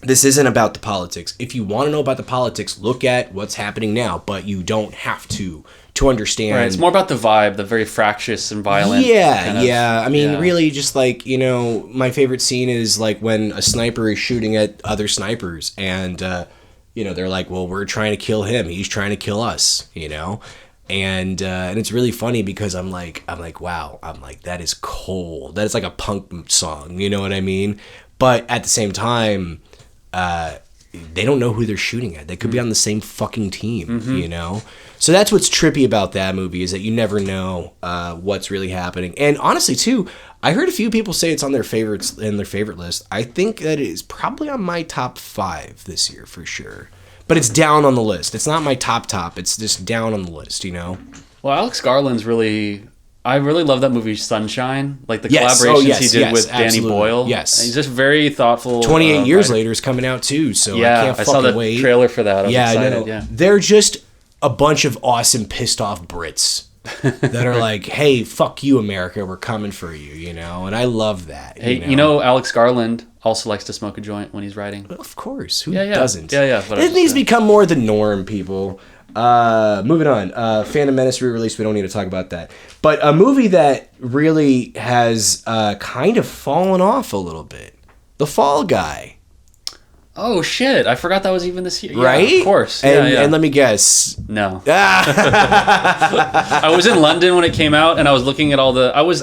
This isn't about the politics. If you want to know about the politics, look at what's happening now, but you don't have to understand. Right, it's more about the vibe, the very fractious and violent. Yeah. I mean, really just like, you know, my favorite scene is like when a sniper is shooting at other snipers and, you know, they're like, well, we're trying to kill him. He's trying to kill us, you know? And it's really funny because I'm like, wow, that is cold. That is like a punk song, you know what I mean? But at the same time, they don't know who they're shooting at. They could be on the same fucking team, you know? So that's what's trippy about that movie is that you never know what's really happening. And honestly, too, I heard a few people say it's on their favorites in their favorite list. I think that it is probably on my top 5 this year for sure. But it's down on the list. It's not my top. It's just down on the list, you know? Well, Alex Garland's I really love that movie Sunshine. Like the collaborations he did with Danny Boyle. Yes. He's just very thoughtful. 28 years later is coming out too, so I can't fucking saw the wait. trailer for that. I was excited. No. Yeah. They're just a bunch of awesome pissed off Brits that are like, hey, fuck you, America, we're coming for you, you know? And I love that. Hey, you know Alex Garland also likes to smoke a joint when he's writing. Well, of course. Who doesn't? Yeah. It needs to become more the norm, people. Moving on. Phantom Menace re-release. We don't need to talk about that. But a movie that really has kind of fallen off a little bit. The Fall Guy. Oh, shit. I forgot that was even this year. Right? Yeah, of course. And let me guess. No. I was in London when it came out, and I was looking at all the... I was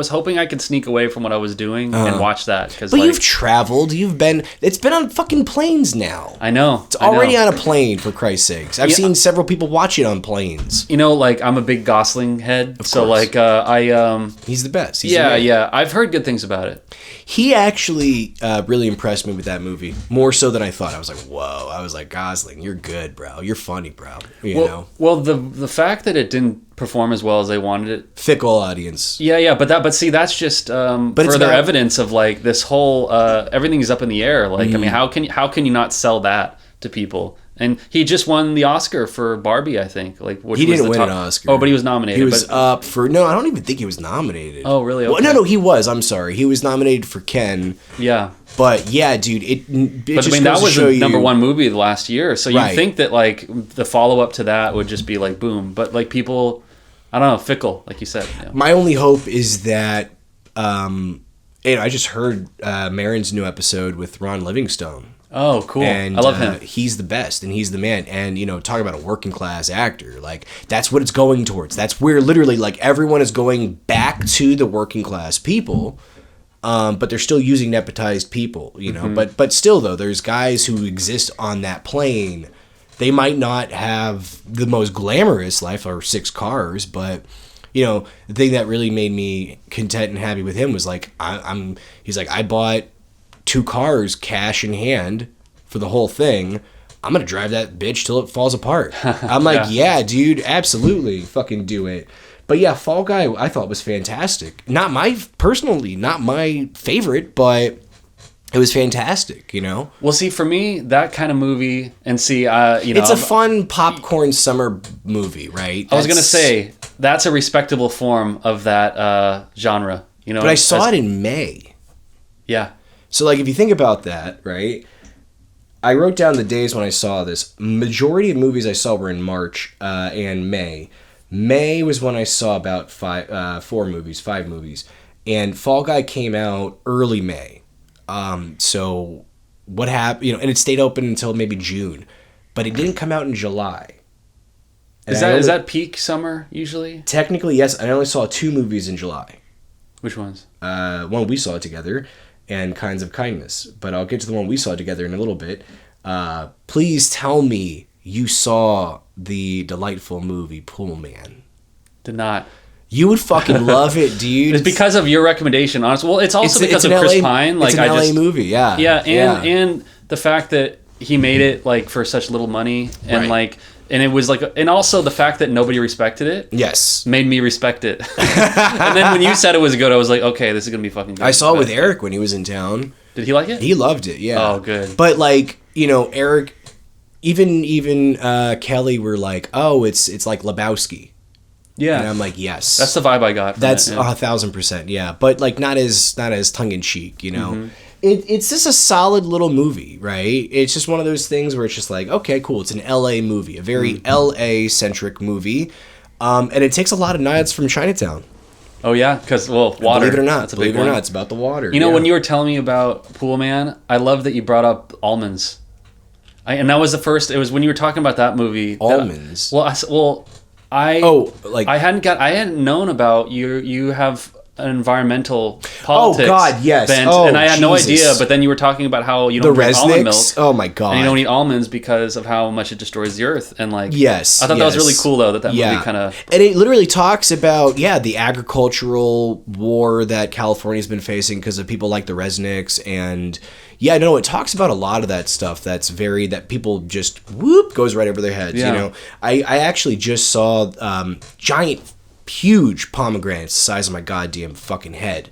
hoping I could sneak away from what I was doing and watch that. But you've traveled. It's been on fucking planes now. I know. It's already on a plane, for Christ's sakes. I've seen several people watch it on planes. You know, like, I'm a big Gosling head. So, like, he's the best. Yeah. I've heard good things about it. He actually really impressed me with that movie. More so than I thought. I was like, whoa. I was like, Gosling, you're good, bro. You're funny, bro. You know? Well, the fact that it didn't perform as well as they wanted it. Fickle audience. Yeah. But see, that's just further evidence of like this whole everything's up in the air. Like, I mean, how can you not sell that to people. And he just won the Oscar for Barbie, I think. Like, which He was didn't the win top... an Oscar. Oh, but he was nominated. He was up for... No, I don't even think he was nominated. Oh, really? Okay. Well, no, he was. I'm sorry. He was nominated for Ken. Yeah. But, yeah, dude, but I mean, that was the number one movie of the last year. So you'd think that, like, the follow-up to that would just be, like, boom. But, like, people... I don't know, fickle, like you said. Yeah. My only hope is that... I just heard Maron's new episode with Ron Livingstone. Oh, cool. And I love him. He's the best, and he's the man. And, talk about a working class actor. Like, that's what it's going towards. That's where literally, like, everyone is going back to the working class people, but they're still using nepotized people, But still, though, there's guys who exist on that plane. They might not have the most glamorous life or 6 cars, but... the thing that really made me content and happy with him was like, he's like, I bought 2 cars cash in hand for the whole thing. I'm going to drive that bitch till it falls apart. I'm like, yeah, dude, absolutely. Fucking do it. But yeah, Fall Guy, I thought was fantastic. Not my favorite, but it was fantastic, Well, see, for me, that kind of movie, and see, it's a fun popcorn summer movie, right? I was going to say, that's a respectable form of that genre, But I saw it in May. Yeah. So, like, if you think about that, right? I wrote down the days when I saw this. Majority of movies I saw were in March and May. May was when I saw about 5 movies. And Fall Guy came out early May. So what happened, and it stayed open until maybe June, but it didn't come out in July. Is that peak summer usually? Technically, yes. I only saw 2 movies in July. Which ones? One we saw together, and Kinds of Kindness. But I'll get to the one we saw together in a little bit. Please tell me you saw the delightful movie Pool Man. Did not. You would fucking love it, dude. It's because of your recommendation, honestly. Well, it's also because of Chris Pine. Like, it's an LA movie, yeah. Yeah, and the fact that he made it like for such little money, and and it was like, and also the fact that nobody respected it. Yes, made me respect it. And then when you said it was good, I was like, okay, this is gonna be fucking good. I saw it with Eric when he was in town. Did he like it? He loved it. Yeah. Oh, good. But like, Eric, even Kelly were like, oh, it's like Lebowski. Yeah, and I'm like, yes, that's the vibe I got. That's 1,000%, yeah. But like, not as tongue in cheek, Mm-hmm. It's just a solid little movie, right? It's just one of those things where it's just like, okay, cool. It's an LA movie, a very LA centric movie, and it takes a lot of nods from Chinatown. Oh yeah, because water. Believe it or not, that's a big one. it's about the water. When you were telling me about Pool Man, I love that you brought up almonds. And that was the first. It was when you were talking about that movie. Almonds. I hadn't known about you have an environmental politics. Oh God, yes. Bent, and I had no idea. But then you were talking about how you don't drink almond milk. Oh my God. And you don't eat almonds because of how much it destroys the earth. And like, yes, I thought that was really cool though. That movie kind of. And it literally talks about the agricultural war that California's been facing because of people like the Resnicks and. Yeah, no, it talks about a lot of that stuff that people just goes right over their heads. Yeah. I actually just saw giant, huge pomegranates the size of my goddamn fucking head.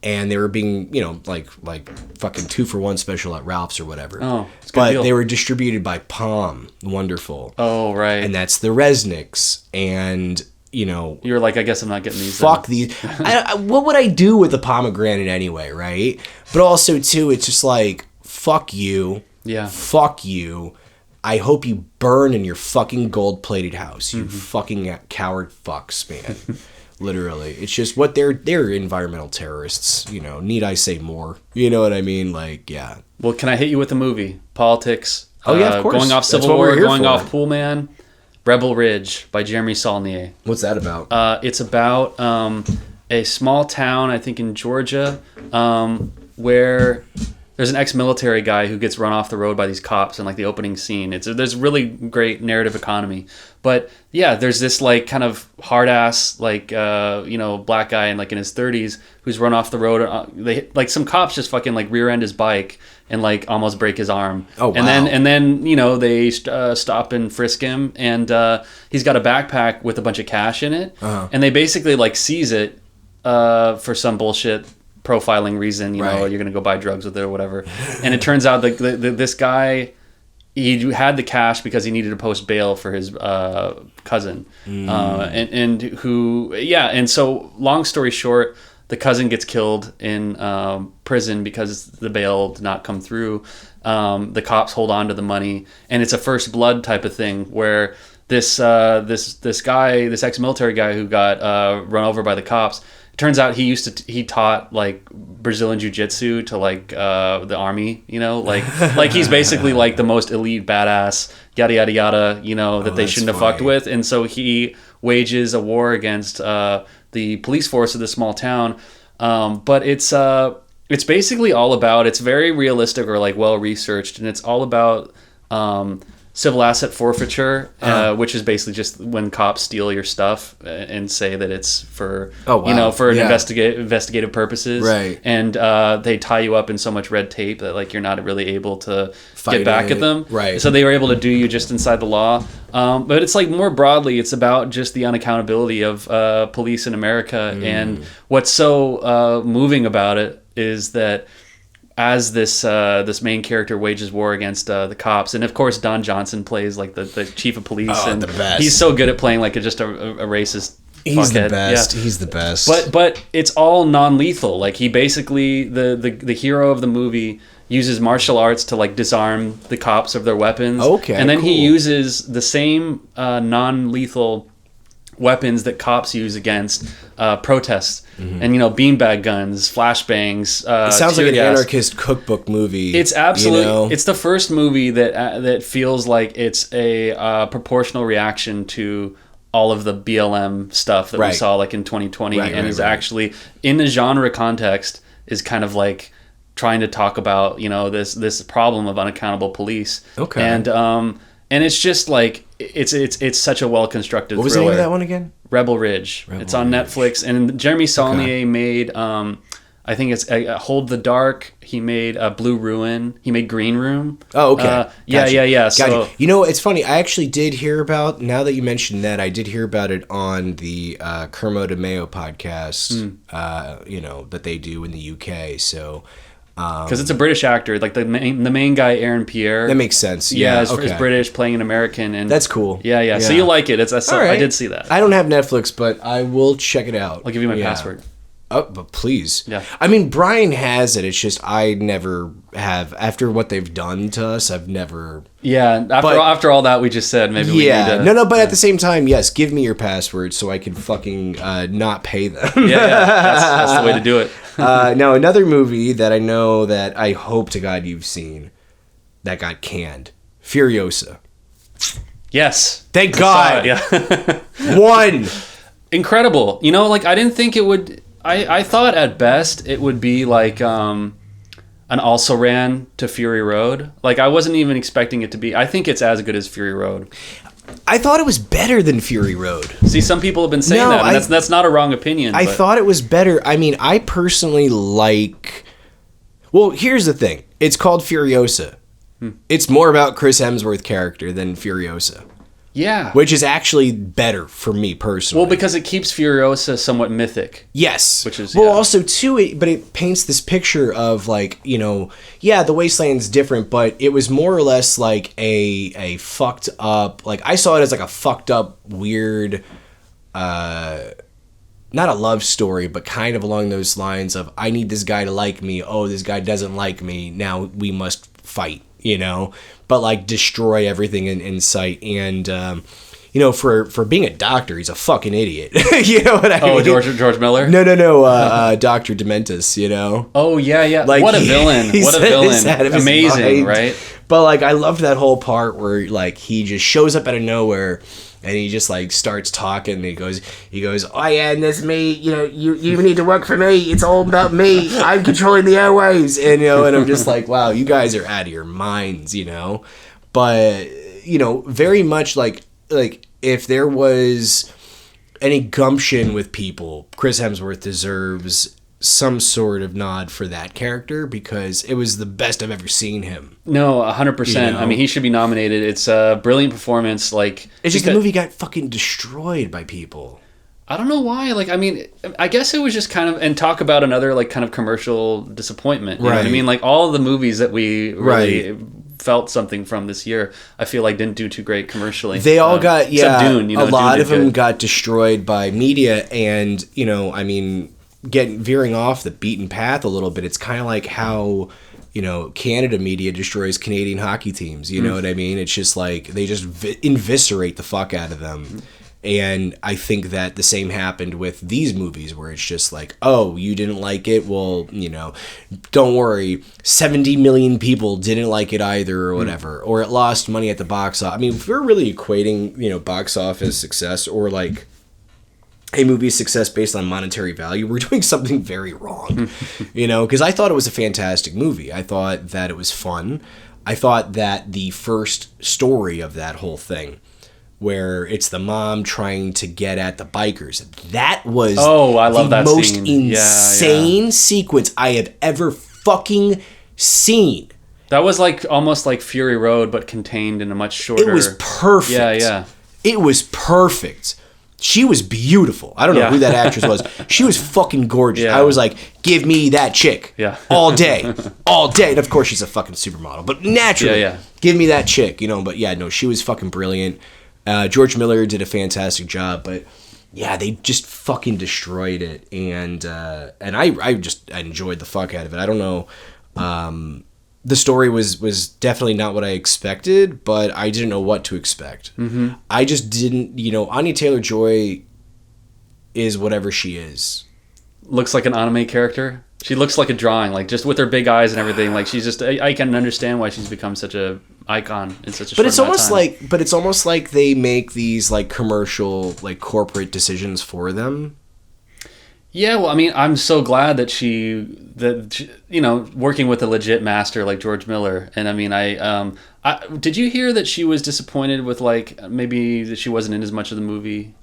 And they were being, like fucking 2-for-1 special at Ralph's or whatever. Oh, it's a good deal. They were distributed by Palm Wonderful. Oh, right. And that's the Resnicks. And... you're like, I guess I'm not getting these. Fuck these. What would I do with a pomegranate anyway, right? But also, too, it's just like, fuck you. Yeah. Fuck you. I hope you burn in your fucking gold-plated house, you fucking coward fucks, man. Literally. It's just what they're environmental terrorists, Need I say more? You know what I mean? Like, yeah. Well, can I hit you with a movie? Politics. Oh, yeah, of course. Going off Civil War, going off Pool Man. Rebel Ridge by Jeremy Saulnier. What's that about? It's about a small town, I think in Georgia, where there's an ex-military guy who gets run off the road by these cops in like the opening scene. There's really great narrative economy. But yeah, there's this like kind of hard ass like black guy in his 30s who's run off the road. They like some cops just fucking like rear end his bike and like almost break his arm. Oh wow. And then they stop and frisk him, and he's got a backpack with a bunch of cash in it, and they basically like seize it for some bullshit profiling reason. You're gonna go buy drugs with it or whatever. And it turns out this guy he had the cash because he needed to post bail for his cousin, and so long story short, the cousin gets killed in prison because the bail did not come through. The cops hold on to the money, and it's a first blood type of thing where this ex-military guy who got run over by the cops. It turns out he taught like Brazilian jiu-jitsu to like the army, like he's basically like the most elite badass, yada yada yada, that they shouldn't have fucked with, and so he wages a war against the police force of this small town. But it's basically all about, it's very realistic or like well researched, and it's all about civil asset forfeiture, which is basically just when cops steal your stuff and say that it's for investigative purposes, right? And they tie you up in so much red tape that like you're not really able to get back at them, right? So they were able to do you just inside the law. But it's like more broadly, it's about just the unaccountability of police in America, and what's so moving about it is that as this main character wages war against the cops, and of course Don Johnson plays like the chief of police, and the best. He's so good at playing like just a racist. He's fuckhead. the best. Yeah. He's the best. But it's all non-lethal. Like he basically the hero of the movie uses martial arts to like disarm the cops of their weapons. Okay, and then cool. he uses the same non-lethal weapons that cops use against protests, and beanbag guns, flashbangs. It sounds like an gas. anarchist cookbook movie. It's absolutely. It's the first movie that feels like it's a proportional reaction to all of the BLM stuff that we saw like in 2020, and is actually in the genre context is kind of like trying to talk about this problem of unaccountable police. Okay. And it's just like it's such a well constructed. What was thriller. the name of that one again? Rebel Ridge. It's on Netflix, and Jeremy Saulnier made I think it's Hold the Dark. He made Blue Ruin. He made Green Room. Oh, okay. Yeah. Gotcha. It's funny. I actually did hear about, now that you mentioned that, I did hear about it on the Kermo DeMeo podcast, that they do in the UK. So, because it's a British actor, like the main guy, Aaron Pierre. That makes sense. Is British, playing an American, and that's cool. Yeah. So you'll like it. I did see that. I don't have Netflix, but I will check it out. I'll give you my password. Oh, but please. Yeah. I mean, Brian has it. It's just I never have. After what they've done to us, I've never. Yeah. After all that we just said, maybe we need to. No. But at the same time, yes, give me your password so I can fucking not pay them. Yeah. That's the way to do it. Now, another movie that I know that I hope to God you've seen that got canned, Furiosa. Yes. Thank God. Yeah. One. Incredible. I didn't think it would. I thought at best it would be like an also ran to Fury Road. Like I wasn't even expecting it to be. I think it's as good as Fury Road. I thought it was better than Fury Road. See, some people have been saying that, and that's not a wrong opinion. I thought it was better. I mean, I personally like. Well, here's the thing. It's called Furiosa. It's more about Chris Hemsworth character than Furiosa. Yeah. Which is actually better for me personally. Well, because it keeps Furiosa somewhat mythic. Yes. Which is also too, it paints this picture of like, the Wasteland's different, but it was more or less like a fucked up, like I saw it as like a fucked up, weird, not a love story, but kind of along those lines of, I need this guy to like me. Oh, this guy doesn't like me. Now we must fight, but like destroy everything in sight. And, for being a doctor, he's a fucking idiot. You know what I mean? Oh, George Miller? No. Dr. Dementis, Oh, yeah. Like, what a villain. What a villain. Amazing, right? But like, I loved that whole part where like he just shows up out of nowhere and he just like starts talking and he goes, oh yeah, and that's me, you need to work for me. It's all about me. I'm controlling the airwaves. And, and I'm just like, wow, you guys are out of your minds, But, very much like if there was any gumption with people, Chris Hemsworth deserves some sort of nod for that character because it was the best I've ever seen him. No, 100%. I mean, he should be nominated. It's a brilliant performance. Like, it's just the movie got fucking destroyed by people. I don't know why. Like, I mean, I guess it was just kind of, and talk about another like kind of commercial disappointment. You know what I mean? Like all of the movies that we really felt something from this year, I feel like didn't do too great commercially. They all got, except Dune, a lot Dune of them good. got destroyed by media, and, I mean, veering off the beaten path a little bit, it's kind of like how, Canada media destroys Canadian hockey teams, you know what I mean? It's just like, they just eviscerate the fuck out of them. And I think that the same happened with these movies, where it's just like, oh, you didn't like it? Well, don't worry. 70 million people didn't like it either, or whatever. Or it lost money at the box office. I mean, if we're really equating, box office success or like a movie's success based on monetary value, we're doing something very wrong. Because I thought it was a fantastic movie. I thought that it was fun. I thought that the first story of that whole thing, where it's the mom trying to get at the bikers, that was I love the that most scene. insane sequence I have ever fucking seen. That was like almost like Fury Road, but contained in a much shorter. It was perfect. Yeah. It was perfect. She was beautiful. I don't know who that actress was. She was fucking gorgeous. Yeah. I was like, give me that chick. Yeah. All day. All day. And of course she's a fucking supermodel. But naturally, give me that chick. But yeah, no, she was fucking brilliant. George Miller did a fantastic job, but yeah, they just fucking destroyed it, and I enjoyed the fuck out of it. I don't know, the story was definitely not what I expected, but I didn't know what to expect. I just didn't, Anya Taylor-Joy is whatever she is. Looks like an anime character. She looks like a drawing, like just with her big eyes and everything. Like she's just, I can understand why she's become such a icon in such a short amount of time. But it's almost like they make these like commercial, like corporate decisions for them. Yeah, well, I mean, I'm so glad that she working with a legit master like George Miller. And I mean, I did you hear that she was disappointed with like maybe that she wasn't in as much of the movie?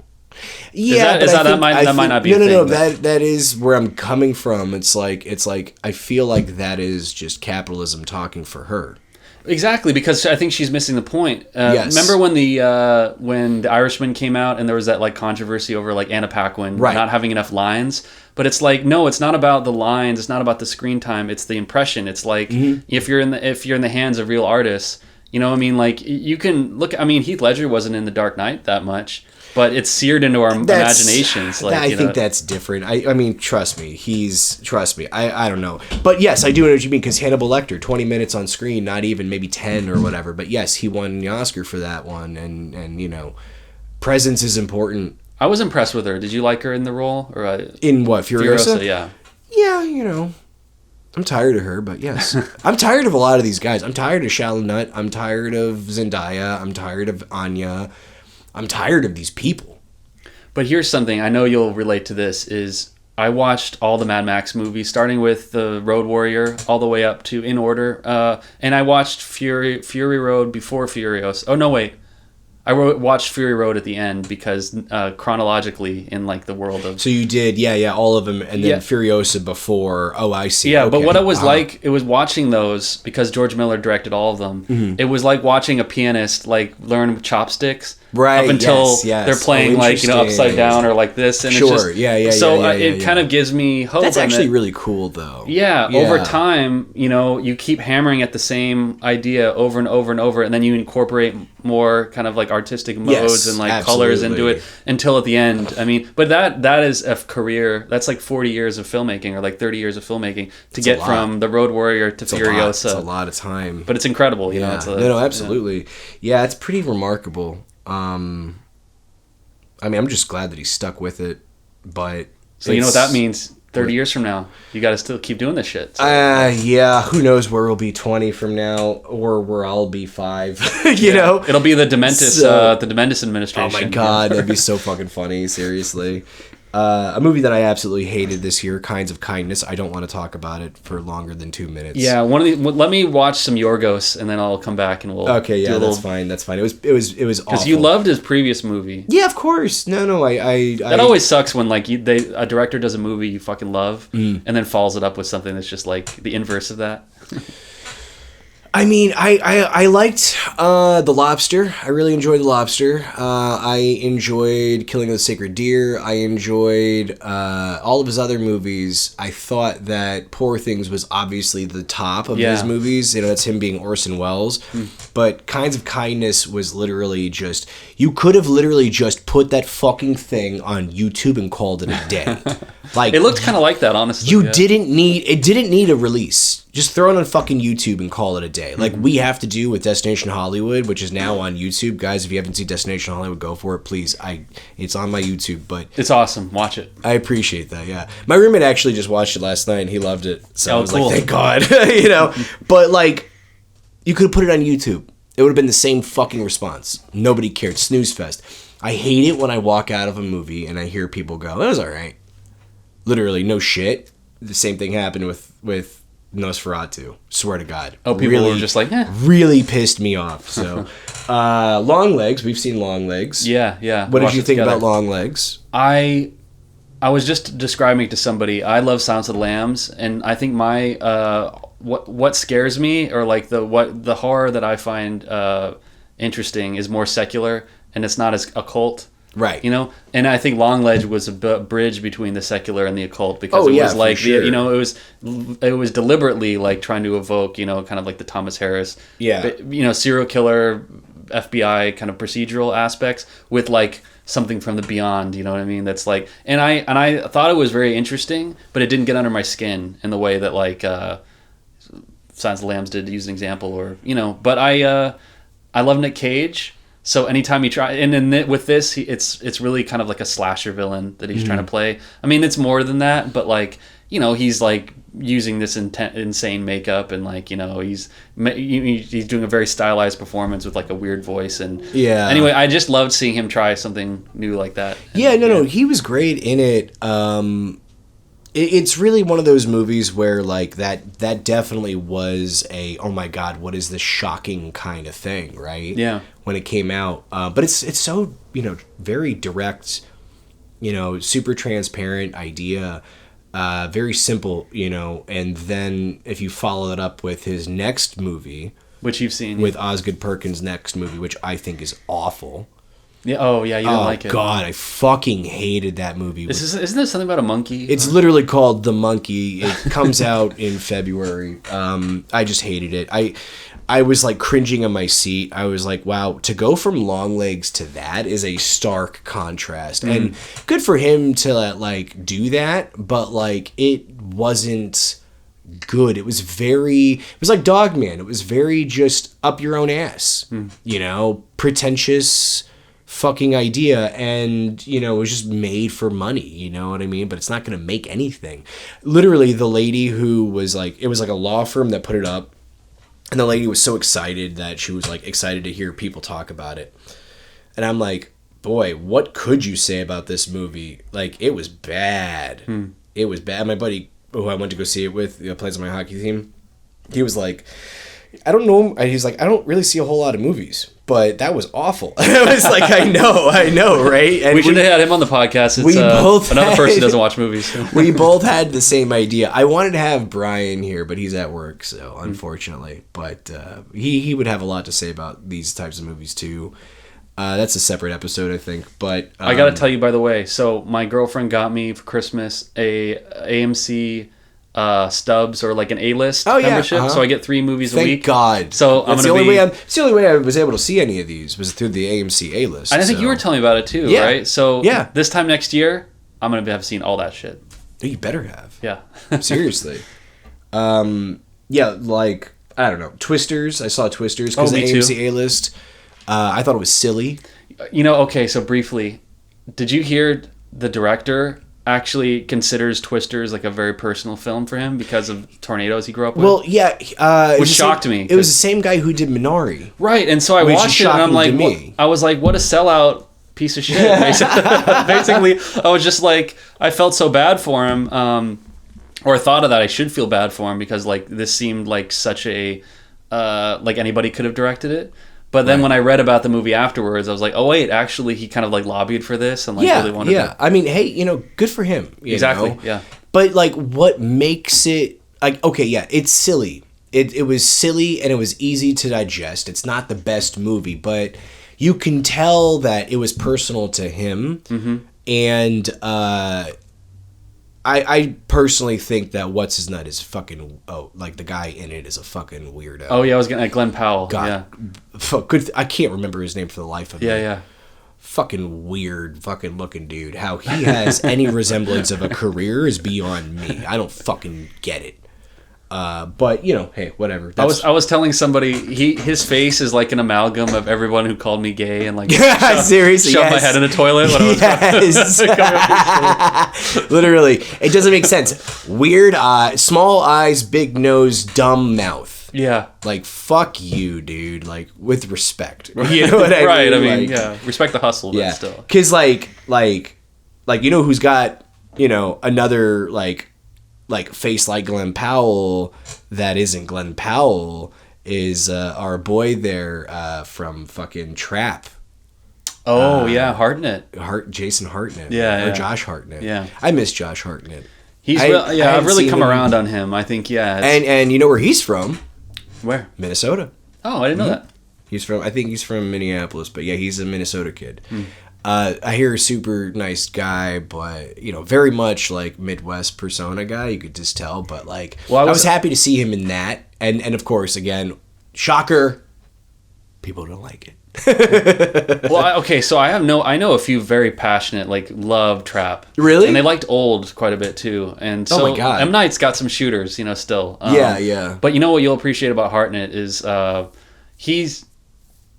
Yeah, that might not be. No. That is where I'm coming from. It's like I feel like that is just capitalism talking for her. Exactly, because I think she's missing the point. Yes. Remember when the Irishman came out and there was that like controversy over like Anna Paquin not having enough lines? But it's like, no, it's not about the lines. It's not about the screen time. It's the impression. It's like if you're in the hands of real artists, what I mean? Like you can look. I mean, Heath Ledger wasn't in The Dark Knight that much. But it's seared into our imaginations. Like, I think that's different. I mean, trust me. I don't know. But yes, I do know what you mean, because Hannibal Lecter, 20 minutes on screen, not even maybe 10 or whatever. But yes, he won the Oscar for that one. And presence is important. I was impressed with her. Did you like her in the role? Or in what, Furiosa? Yeah. Yeah, I'm tired of her, but yes. I'm tired of a lot of these guys. I'm tired of Shaolin Nut. I'm tired of Zendaya. I'm tired of Anya. I'm tired of these people. But here's something, I know you'll relate to this, is I watched all the Mad Max movies, starting with the Road Warrior all the way up to In Order. And I watched Fury Road before Furiosa. Oh, no, wait. I watched Fury Road at the end because chronologically in like the world of... So you did, all of them, and then Furiosa before. Oh, I see. Yeah, okay. But what it was like, it was watching those, because George Miller directed all of them, it was like watching a pianist like learn chopsticks. Right, up until yes. they're playing like, upside down or like this. And sure, it's just, So it kind of gives me hope. That's actually really cool, though. Yeah, over time, you keep hammering at the same idea over and over and over, and then you incorporate more kind of like artistic modes and like colors into it until at the end. I mean, but that is a career. That's like 40 years of filmmaking or like 30 years of filmmaking to get from The Road Warrior to Furiosa. It's a lot of time. But it's incredible. No, absolutely. Yeah, it's pretty remarkable. I mean, I'm just glad that he stuck with it, but... So you know what that means? 30 years from now, you got to still keep doing this shit. So. Yeah, who knows where we'll be 20 from now, or where I'll be 5, you know? It'll be the Dementis, the Dementis administration. Oh my god, that'd be so fucking funny, seriously. A movie that I absolutely hated this year, Kinds of Kindness. I don't want to talk about it for longer than 2 minutes. Yeah, let me watch some Yorgos, and then I'll come back and we'll. Okay, yeah, that's fine. That's fine. It was awful. Because you loved his previous movie. Yeah, of course. No, That always sucks when like a director does a movie you fucking love, and then follows it up with something that's just like the inverse of that. I mean, I liked The Lobster. I really enjoyed The Lobster. I enjoyed Killing of the Sacred Deer. I enjoyed all of his other movies. I thought that Poor Things was obviously the top of his movies. You know, that's him being Orson Welles. But Kinds of Kindness was literally just... You could have literally just put that fucking thing on YouTube and called it a day. Like, it looked kind of like that, honestly. It didn't need a release. Just throw it on fucking YouTube and call it a day. Like we have to do with Destination Hollywood, which is now on YouTube. Guys, if you haven't seen Destination Hollywood, go for it, please. It's on my YouTube, but... It's awesome. Watch it. I appreciate that, yeah. My roommate actually just watched it last night, and he loved it. So I was cool. like, thank God. You know? But, like, you could have put it on YouTube. It would have been the same fucking response. Nobody cared. Snooze fest. I hate it when I walk out of a movie and I hear people go, that was all right. Literally, no shit. The same thing happened with Nosferatu. Swear to God. Oh, people were just like, really pissed me off. So, Long Legs. We've seen Long Legs. Yeah. What did you think about Long Legs? I was just describing to somebody. I love Silence of the Lambs, and I think my what scares me, or like the horror that I find interesting, is more secular, and it's not as occult. Right. You know, and I think Long Ledge was a bridge between the secular and the occult, because it was like, sure. you know, it was deliberately like trying to evoke, you know, kind of like the Thomas Harris, you know, serial killer, FBI kind of procedural aspects with like something from the beyond, you know what I mean? That's like, and I thought it was very interesting, but it didn't get under my skin in the way that like Silence of the Lambs did, to use an example, or, you know, but I love Nick Cage. So anytime you try, and then with this, it's really kind of like a slasher villain that he's trying to play. I mean, it's more than that, but like, you know, he's like using this insane makeup, and like, you know, he's doing a very stylized performance with like a weird voice, and Anyway, I just loved seeing him try something new like that. No, he was great in it. It's really one of those movies where like that definitely was a, oh my God, what is this shocking kind of thing, right? Yeah. When it came out, but it's so, you know, very direct, you know, super transparent idea, very simple, you know, and then if you follow it up with his next movie, which you've seen, with Osgood Perkins' next movie, which I think is awful. Yeah. Oh, yeah. You didn't like it. Oh God, I fucking hated that movie. Isn't there something about a monkey? It's literally called The Monkey. It comes out in February. I just hated it. I was like cringing on my seat. I was like, wow, to go from Long Legs to that is a stark contrast. And good for him to like do that, but like it wasn't good. It was like Dogman. It was very just up your own ass. You know, pretentious fucking idea, and you know, it was just made for money, you know what I mean? But it's not going to make anything. Literally, the lady who was like, it was like a law firm that put it up, and the lady was so excited that she was like excited to hear people talk about it. And I'm like, boy, what could you say about this movie? Like, it was bad. It was bad. My buddy who I went to go see it with, plays on my hockey team, he was like, I don't know. He's like, I don't really see a whole lot of movies, but that was awful. I was like, I know, right? And we should have had him on the podcast. It's another person who doesn't watch movies. We both had the same idea. I wanted to have Brian here, but he's at work, so unfortunately. But he would have a lot to say about these types of movies too. That's a separate episode, I think. But I got to tell you, by the way, so my girlfriend got me for Christmas a AMC stubs, or like an A-list membership, so I get 3 movies a week. Thank God. So it's the only way I was able to see any of these was through the AMC A-list. And I think you were telling me about it too, right? So this time next year, I'm gonna have seen all that shit. You better have. Yeah. Seriously. Like, I don't know, Twisters. I saw Twisters because the AMC A-list. I thought it was silly. You know, okay, so briefly, did you hear the director actually considers Twisters like a very personal film for him because of tornadoes he grew up with? Well, yeah. Which shocked me. It was the same guy who did Minari. Right, and so I watched it and I'm like, I was like, what a sellout piece of shit. Basically, I was just like, I felt so bad for him, or thought of that I should feel bad for him, because like this seemed like such a, like anybody could have directed it. But then when I read about the movie afterwards, I was like, oh, wait, actually, he kind of like lobbied for this and like really wanted to. I mean, hey, you know, good for him. You know? Yeah. But like, what makes it, like, okay, yeah, it's silly. it was silly and it was easy to digest. It's not the best movie, but you can tell that it was personal to him. And I personally think that What's His Nut is fucking, like the guy in it is a fucking weirdo. Oh yeah, I was gonna Glenn Powell. God, I can't remember his name for the life of me. Yeah. Fucking weird fucking looking dude. How he has any resemblance of a career is beyond me. I don't fucking get it. But you know, hey, whatever. I was telling somebody his face is like an amalgam of everyone who called me gay and like seriously shoved my head in a toilet when I was literally. It doesn't make sense. Weird small eyes, big nose, dumb mouth. Yeah. Like, fuck you, dude. Like, with respect. You know what I mean? Right, I mean, yeah. Respect the hustle, but still. Because, like, you know who's got, you know, another, like face like Glenn Powell that isn't Glenn Powell is our boy there from fucking Trap. Oh, yeah, Hartnett. Jason Hartnett. Yeah, or Josh Hartnett. Yeah. I miss Josh Hartnett. I've really come around on him. I think, yeah. And you know where he's from? Where? Minnesota. Oh, I didn't know that. I think he's from Minneapolis, but yeah, he's a Minnesota kid. I hear a super nice guy, but you know, very much like Midwest persona guy. You could just tell, but like, I was happy to see him in that, and of course, again, shocker, people don't like it. Well, okay, so I know a few very passionate, like, love Trap. Really? And they liked Old quite a bit too. And so my God. M. Night's got some shooters, you know, still. Yeah. But you know what you'll appreciate about Hartnett is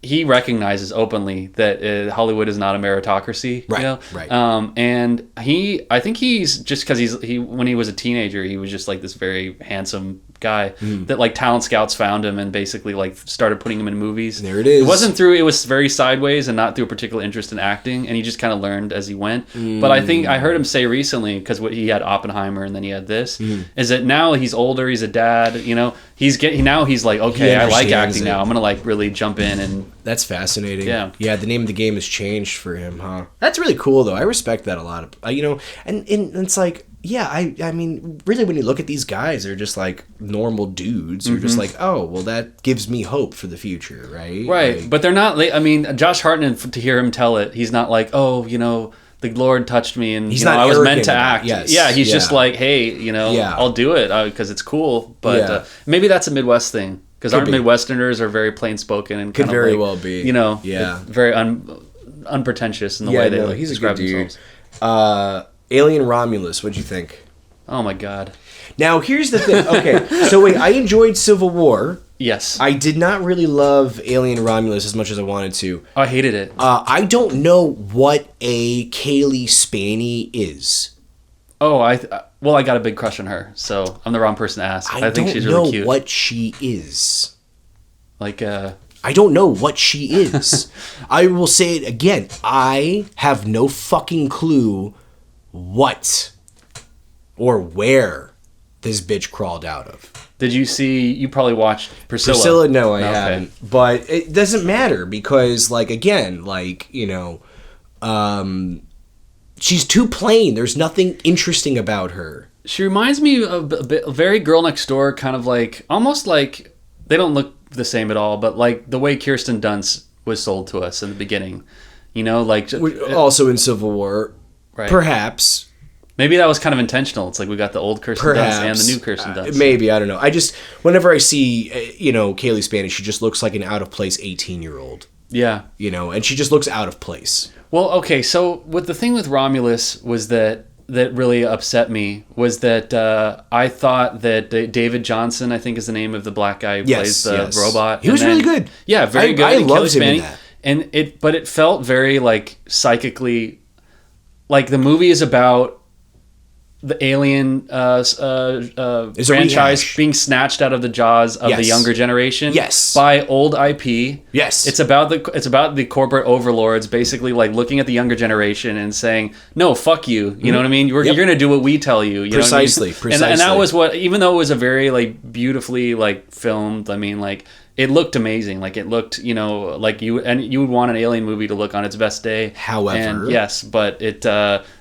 he recognizes openly that Hollywood is not a meritocracy, right, you know? Right. And I think he's just because when he was a teenager, he was just like this very handsome guy that like talent scouts found him and basically like started putting him in movies. There it is. It was very sideways and not through a particular interest in acting, and he just kind of learned as he went. But I think I heard him say recently, because he had Oppenheimer and then he had this, is that now he's older, he's a dad, you know, he's like, okay, I like acting now. I'm gonna like really jump in. And that's fascinating. Yeah. The name of the game has changed for him, huh? That's really cool though. I respect that a lot. You know, and it's like, yeah, I mean, really, when you look at these guys, they're just like normal dudes. You're just like, oh, well, that gives me hope for the future, right? Right, like, but they're not. I mean, Josh Hartnett, to hear him tell it, he's not like, oh, you know, the Lord touched me and he's you know, not I was meant to act. Yes. Yeah, he's just like, hey, you know, I'll do it because it's cool. But maybe that's a Midwest thing, because our Midwesterners are very plain spoken and could kind of very like, well be, you know, very unpretentious in the way they he's describe a good themselves. Dude. Alien Romulus, what'd you think? Oh my God. Now here's the thing. Okay, so wait, I enjoyed Civil War. Yes. I did not really love Alien Romulus as much as I wanted to. I hated it. I don't know what a Kaylee Spaney is. Oh, I got a big crush on her, so I'm the wrong person to ask. I think she's really cute. I don't know what she is. Like, I don't know what she is. I will say it again. I have no fucking clue what or where this bitch crawled out of. Did you see? You probably watched Priscilla. Priscilla, no, I haven't. But it doesn't matter because, like, again, like, you know, she's too plain. There's nothing interesting about her. She reminds me of a very Girl Next Door, kind of like, almost like, they don't look the same at all, but like the way Kirsten Dunst was sold to us in the beginning. You know, like... Also in Civil War, right. Perhaps... Maybe that was kind of intentional. It's like we got the old Kirsten Dunst and the new Kirsten Dunst. Maybe, I don't know. I just, whenever I see, you know, Kaylee Spaney, she just looks like an out-of-place 18-year-old. Yeah. You know, and she just looks out of place. Well, okay, so the thing with Romulus was that really upset me was that I thought that David Johnson, I think is the name of the black guy who plays the robot. He was really good. Yeah, very good. I loved him in that. But it felt very like psychically, like the movie is about the Alien franchise being snatched out of the jaws of the younger generation. Yes. By old IP. Yes. It's about the corporate overlords basically like looking at the younger generation and saying, no, fuck you. You know what I mean? You're going to do what we tell you. You Precisely. know what I mean? And that was what, even though it was a very like beautifully like filmed, I mean, like it looked amazing. Like it looked, you know, like you would want an Alien movie to look on its best day. However. And yes, but it,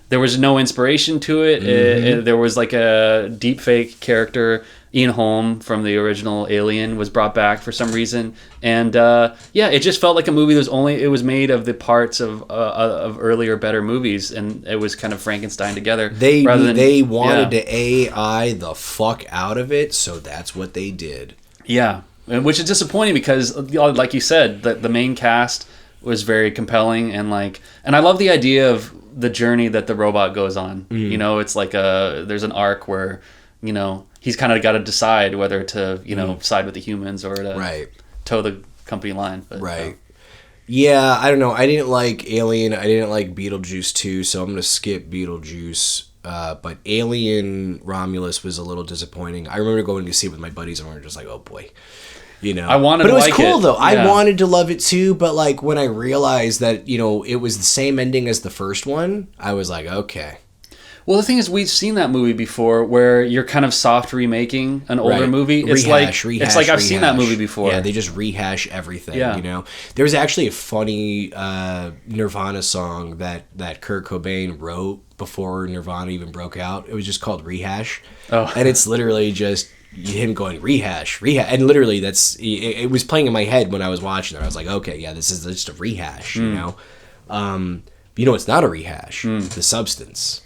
there was no inspiration to it. There was like a deep fake character Ian Holm from the original Alien was brought back for some reason, and it just felt like a movie that was made of the parts of earlier better movies, and it was kind of Frankenstein together. They wanted to AI the fuck out of it, so that's what they did. Yeah, which is disappointing because, like you said, the main cast was very compelling, and I love the idea of the journey that the robot goes on. You know, it's like there's an arc where, you know, he's kind of got to decide whether to, you know, side with the humans or to toe the company line. But, right. Yeah, I don't know. I didn't like Alien. I didn't like Beetlejuice 2, so I'm going to skip Beetlejuice. But Alien Romulus was a little disappointing. I remember going to see it with my buddies, and we were just like, oh boy. You know, but it was cool though. Yeah. I wanted to love it too, but like when I realized that, you know, it was the same ending as the first one, I was like, okay. Well, the thing is, we've seen that movie before, where you're kind of soft remaking an older movie. It's like I've seen that movie before. Yeah, they just rehash everything. Yeah. You know, there was actually a funny Nirvana song that Kurt Cobain wrote before Nirvana even broke out. It was just called Rehash, and it's literally just him going rehash, and literally it was playing in my head when I was watching it. I was like, okay, yeah, this is just a rehash. You know, it's not a rehash. The Substance.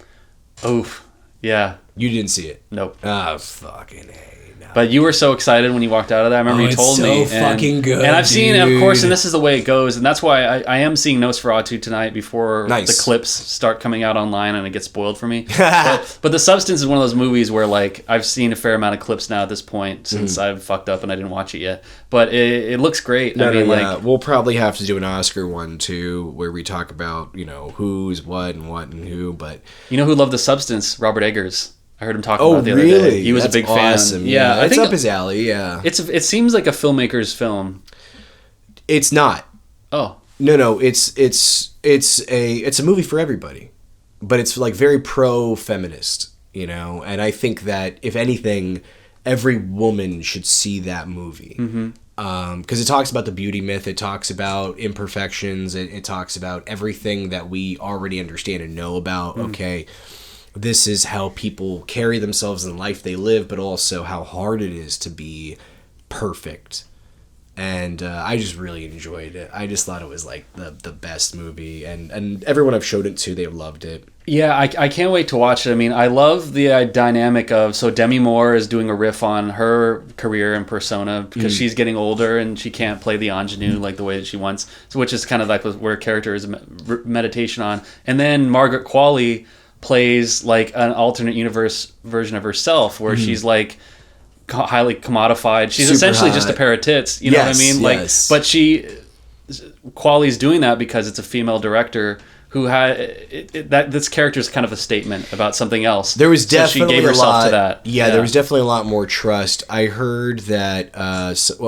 Oof. Yeah. You didn't see it? Nope. Oh, fucking A. No. But you were so excited when you walked out of that. I remember you told me. It's so fucking good. And I've seen, of course, and this is the way it goes. And that's why I am seeing Nosferatu tonight before the clips start coming out online and it gets spoiled for me. but The Substance is one of those movies where, like, I've seen a fair amount of clips now at this point since I've fucked up and I didn't watch it yet. But it looks great. We'll probably have to do an Oscar one, too, where we talk about, you know, who's what and who. But you know who loved The Substance? Robert Eggers. I heard him talking about it the other day. He was a big awesome. fan. Yeah, I think up his alley. Yeah, it seems like a filmmaker's film. It's not. Oh no, it's a movie for everybody, but it's like very pro-feminist, you know. And I think that if anything, every woman should see that movie. Because it talks about the beauty myth, it talks about imperfections, it talks about everything that we already understand and know about. Okay. This is how people carry themselves in the life they live, but also how hard it is to be perfect. And I just really enjoyed it. I just thought it was like the best movie, and everyone I've showed it to, they loved it. Yeah, I can't wait to watch it. I mean, I love the dynamic of, so Demi Moore is doing a riff on her career and persona because she's getting older and she can't play the ingenue like the way that she wants, so which is kind of like where character is meditation on. And then Margaret Qualley plays like an alternate universe version of herself where she's like highly commodified. She's super essentially hot. Just a pair of tits, you know what I mean? Like, but Qualley's doing that because it's a female director who had this character is kind of a statement about something else. There was definitely she gave herself to that. Yeah, there was definitely a lot more trust. I heard that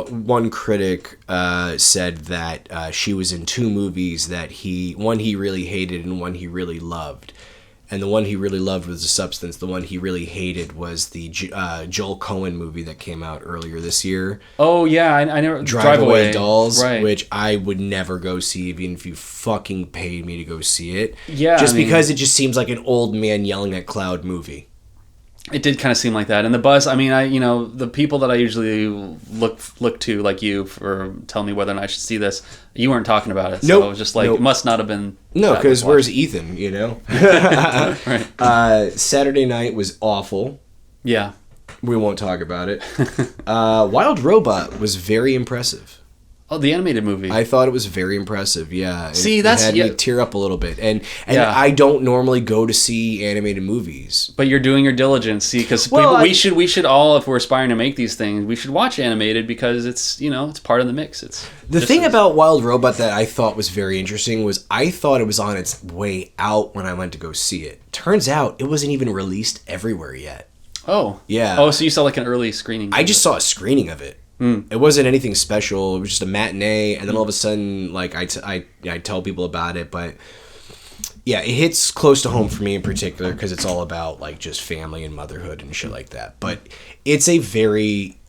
one critic said that she was in two movies that one he really hated and one he really loved. And the one he really loved was The Substance. The one he really hated was the Joel Coen movie that came out earlier this year. Oh, yeah. I know. Drive Away Dolls, right. Which I would never go see even if you fucking paid me to go see it. Yeah, because it just seems like an old man yelling at cloud movie. It did kind of seem like that. And the buzz, I mean, the people that I usually look to, like you, for telling me whether or not I should see this, you weren't talking about it. So I was just like, it must not have been. No, because where's Ethan, you know? Right. Saturday night was awful. Yeah. We won't talk about it. Wild Robot was very impressive. Oh, the animated movie. I thought it was very impressive. Yeah. See, it had me tear up a little bit, and I don't normally go to see animated movies. But you're doing your diligence, see, because we should all, if we're aspiring to make these things, we should watch animated because it's it's part of the mix. The thing about Wild Robot that I thought was very interesting was I thought it was on its way out when I went to go see it. Turns out it wasn't even released everywhere yet. Oh. Yeah. Oh, so you saw like an early screening? I just saw a screening of it. It wasn't anything special. It was just a matinee, and then all of a sudden, like I tell people about it, but yeah, it hits close to home for me in particular because it's all about like just family and motherhood and shit like that. But it's a very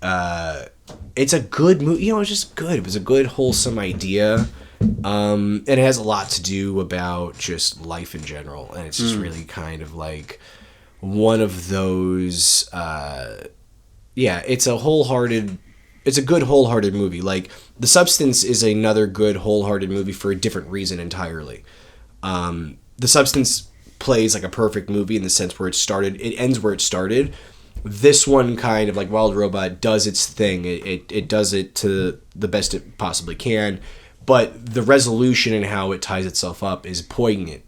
it's a good movie. It's just good. It was a good wholesome idea. And it has a lot to do about just life in general, and it's just really kind of like one of those. Yeah, it's a good wholehearted movie. Like, The Substance is another good wholehearted movie for a different reason entirely. The Substance plays like a perfect movie in the sense where it ends where it started. This one kind of like Wild Robot does its thing. It does it to the best it possibly can, but the resolution and how it ties itself up is poignant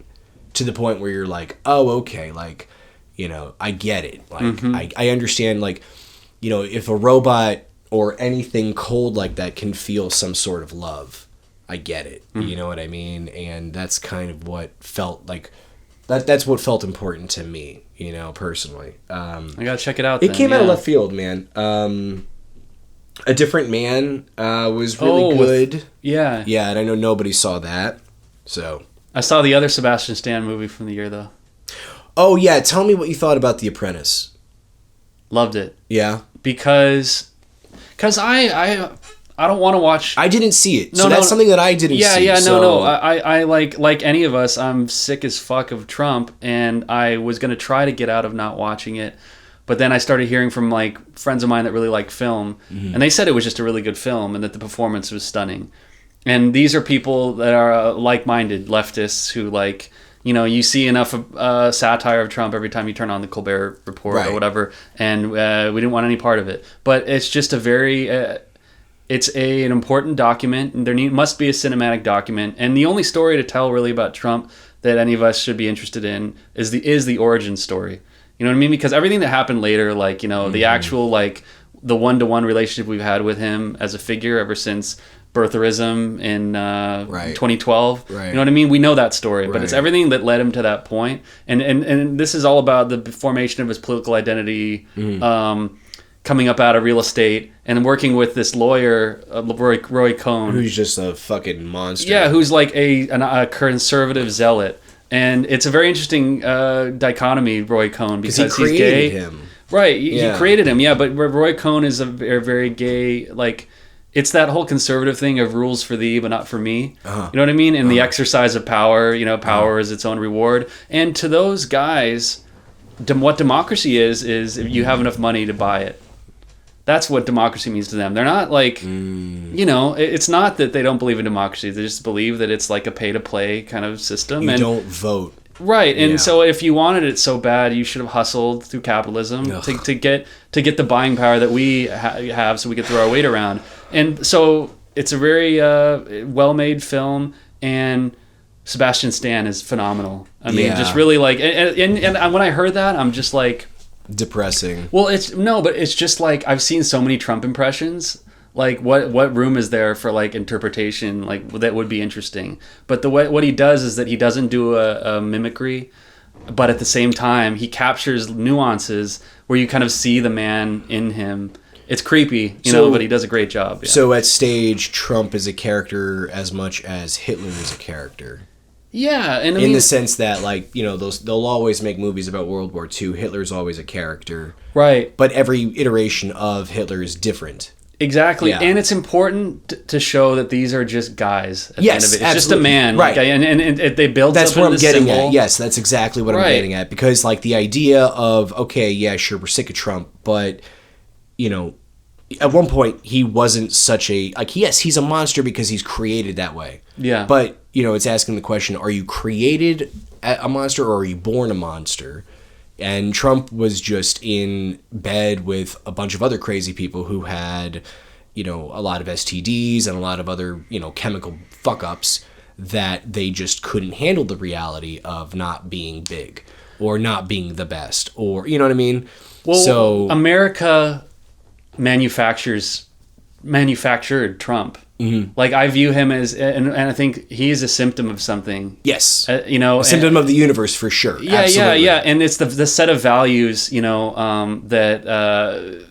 to the point where you're like, oh, okay, like, you know, I get it. Like, I understand, like, you know, if a robot or anything cold like that can feel some sort of love, I get it. You know what I mean? And that's kind of what felt like, that's what felt important to me, you know, personally. I gotta check it out. It came out of left field, man. A Different Man was really good. Yeah, and I know nobody saw that. So I saw the other Sebastian Stan movie from the year, though. Oh yeah, tell me what you thought about The Apprentice. Loved it. Yeah, because I don't want to watch. I didn't see it, so that's something that I didn't see. No. I like any of us. I'm sick as fuck of Trump, and I was gonna try to get out of not watching it, but then I started hearing from like friends of mine that really like film, and they said it was just a really good film, and that the performance was stunning. And these are people that are like-minded leftists who like. You know, you see enough satire of Trump every time you turn on the Colbert Report or whatever, and we didn't want any part of it. But it's just a very, it's an important document, and there must be a cinematic document. And the only story to tell really about Trump that any of us should be interested in is the origin story. You know what I mean? Because everything that happened later, like, you know, the actual, like, the one-to-one relationship we've had with him as a figure ever since birtherism in 2012. Right. You know what I mean? We know that story, but it's everything that led him to that point. And this is all about the formation of his political identity, coming up out of real estate and working with this lawyer, Roy Cohn. Who's just a fucking monster. Yeah, who's like a conservative zealot. And it's a very interesting dichotomy, Roy Cohn, because he's gay. Him. Right, he created him, but Roy Cohn is a very gay, like... It's that whole conservative thing of rules for thee, but not for me. You know what I mean? And the exercise of power, you know, power is its own reward. And to those guys, what democracy is if you have enough money to buy it. That's what democracy means to them. They're not like, you know, it's not that they don't believe in democracy. They just believe that it's like a pay-to-play kind of system. You don't vote. Right, and so if you wanted it so bad, you should have hustled through capitalism to get the buying power that we have, so we could throw our weight around. And so it's a very well-made film, and Sebastian Stan is phenomenal. I mean, just really like, and when I heard that, I'm just like depressing. Well, it's just like I've seen so many Trump impressions. Like what room is there for like interpretation like that would be interesting? But what he does is that he doesn't do a mimicry, but at the same time he captures nuances where you kind of see the man in him. It's creepy, you know, but he does a great job. Yeah. So at stage, Trump is a character as much as Hitler is a character. Yeah, and in the sense that, like, you know, they'll always make movies about World War II. Hitler's always a character, right? But every iteration of Hitler is different. Exactly, and it's important to show that these are just guys. At the end of it. It's just a man, right? Like, and they build. That's up what I'm getting symbol. at. Yes, that's exactly what I'm getting at. Because, like, the idea of, okay, yeah, sure, we're sick of Trump, but, you know, at one point he wasn't such a, like, yes, he's a monster because he's created that way. Yeah. But, you know, it's asking the question: are you created a monster or are you born a monster? And Trump was just in bed with a bunch of other crazy people who had, you know, a lot of STDs and a lot of other, you know, chemical fuck-ups that they just couldn't handle the reality of not being big or not being the best, or, you know what I mean? Well, so America manufactured Trump. Mm-hmm. Like, I view him as, and I think he's a symptom of something. Yes. You know, a symptom of the universe, for sure. Yeah, absolutely. Yeah. And it's the set of values, you know, that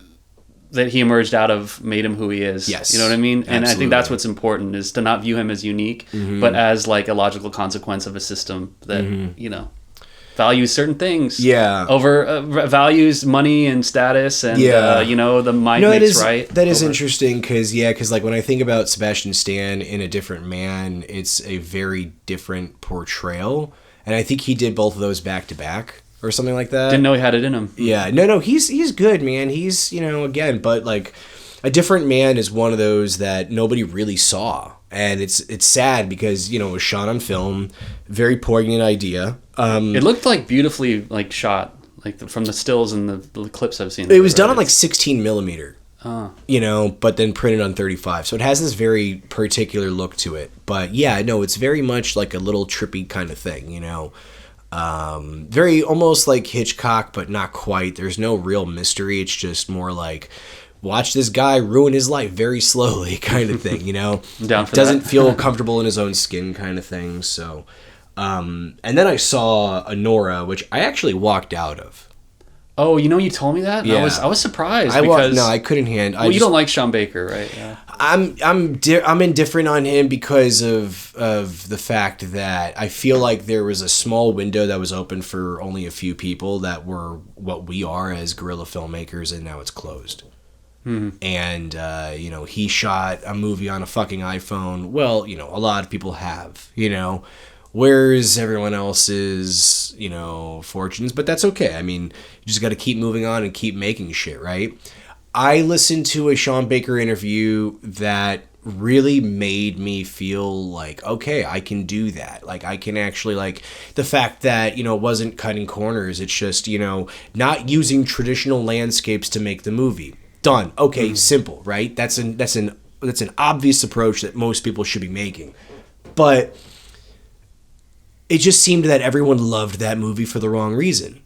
he emerged out of made him who he is. Yes. You know what I mean? And absolutely. I think that's what's important, is to not view him as unique, but as like a logical consequence of a system that, you know, values certain things. Yeah. Over values money and status and, you know, the mind makes right. That is interesting because like when I think about Sebastian Stan in A Different Man, it's a very different portrayal. And I think he did both of those back to back. or something like that. Didn't know he had it in him. Yeah, no, he's good, man. He's, again, but like A Different Man is one of those that nobody really saw, and it's sad because it was shot on film, very poignant idea. It looked like beautifully like shot, like from the stills and the clips I've seen. It was done on like 16 millimeter. Oh. But then printed on 35. So it has this very particular look to it. But yeah, no, it's very much like a little trippy kind of thing, very almost like Hitchcock, but not quite. There's no real mystery. It's just more like, watch this guy ruin his life very slowly kind of thing, Down for Doesn't that. feel comfortable in his own skin kind of thing. So, and then I saw Honora, which I actually walked out of. Oh, you told me that? Yeah. I was surprised I couldn't handle. Well, you don't like Sean Baker, right? Yeah. I'm indifferent on him because of the fact that I feel like there was a small window that was open for only a few people that were what we are as guerrilla filmmakers, and now it's closed. Mm-hmm. And he shot a movie on a fucking iPhone. Well, a lot of people have. Where's everyone else's, fortunes? But that's okay. I mean, you just got to keep moving on and keep making shit, right? I listened to a Sean Baker interview that really made me feel like, okay, I can do that. Like, I can actually, like, the fact that, it wasn't cutting corners. It's just, not using traditional landscapes to make the movie. Done. Okay, simple, right? That's an obvious approach that most people should be making. But it just seemed that everyone loved that movie for the wrong reason.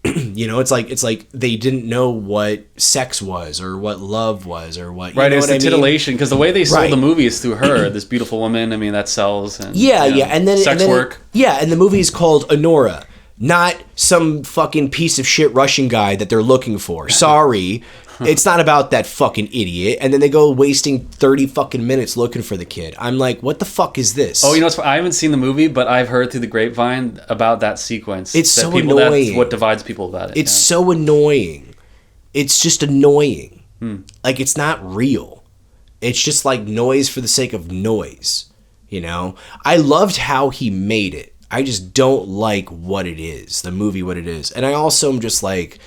It's like they didn't know what sex was or what love was or what. Right, it's the titillation, because the way they sold Right. the movie is through her, this beautiful woman. I mean, that sells. And, and then sex work. And the movie is called Honora, not some fucking piece of shit Russian guy that they're looking for. Sorry. It's not about that fucking idiot. And then they go wasting 30 fucking minutes looking for the kid. I'm like, what the fuck is this? Oh, I haven't seen the movie, but I've heard through the grapevine about that sequence. It's so annoying. That's what divides people about it. It's so annoying. It's just annoying. Like, it's not real. It's just like noise for the sake of noise. I loved how he made it. I just don't like what it is, the movie, what it is. And I also am just like,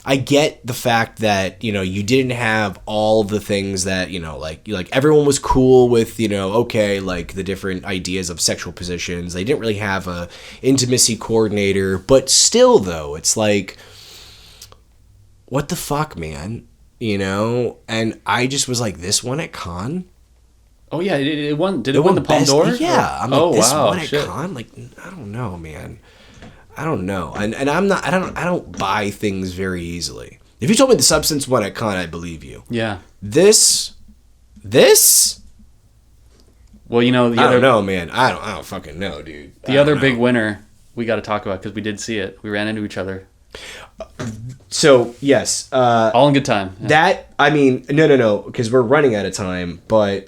I get the fact that, you didn't have all the things that, like everyone was cool with, okay, like the different ideas of sexual positions. They didn't really have a intimacy coordinator, but still though, it's like, what the fuck, man? And I just was like, this one at Cannes? Oh yeah, it won. Did it win the Palme d'Or? Yeah. I'm like, this one at shit. Cannes? Like, I don't know, man. I don't know. And I don't buy things very easily. If you told me The Substance won at Cannes, I'd believe you. Yeah. This? Well, I don't know, man. I don't fucking know, dude. The other big winner we got to talk about, because we did see it. We ran into each other. So, yes. All in good time. Yeah. That, I mean, no, because we're running out of time, but,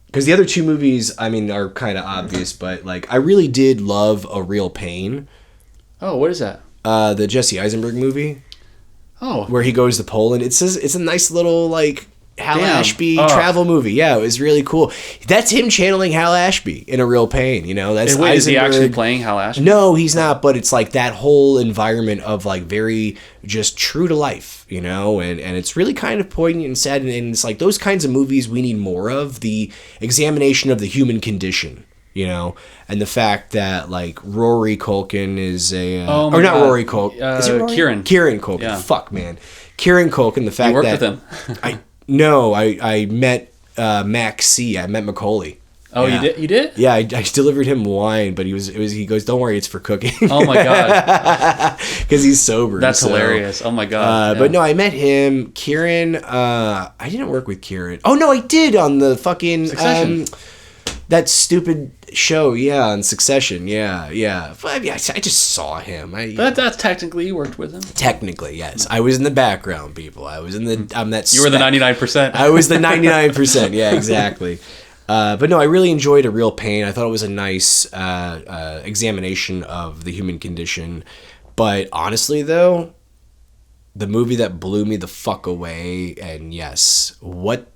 because the other two movies, I mean, are kind of obvious, but, like, I really did love A Real Pain. Oh, what is that? The Jesse Eisenberg movie. Oh. Where he goes to Poland. It's a nice little, like, Hal Ashby Oh. travel movie. Yeah, it was really cool. That's him channeling Hal Ashby in A Real Pain, That's Wait, is he Eisenberg. actually playing Hal Ashby? No, he's not, but it's like that whole environment of like very just true to life, and it's really kind of poignant and sad, and it's like those kinds of movies we need more of, the examination of the human condition, and the fact that like Rory Culkin is Oh my or not God. Rory Culkin, is it Rory? Kieran Culkin. Yeah. Fuck, man. Kieran Culkin, the fact You worked that with him. I met Max C. I met Macaulay. Oh, Yeah. You did? Yeah, I delivered him wine, but he goes, don't worry, it's for cooking. Oh my God. Because he's sober. That's hilarious. Oh my God. But no, I met him. Kieran, I didn't work with Kieran. Oh no, I did on the fucking Succession. that stupid show, on Succession. Yeah. But, I just saw him. That's technically you worked with him. Technically, yes. I was in the background, people. I was in the You were the 99%. I was the 99%. Yeah, exactly. But no, I really enjoyed A Real Pain. I thought it was a nice examination of the human condition. But honestly, though, the movie that blew me the fuck away, and yes, what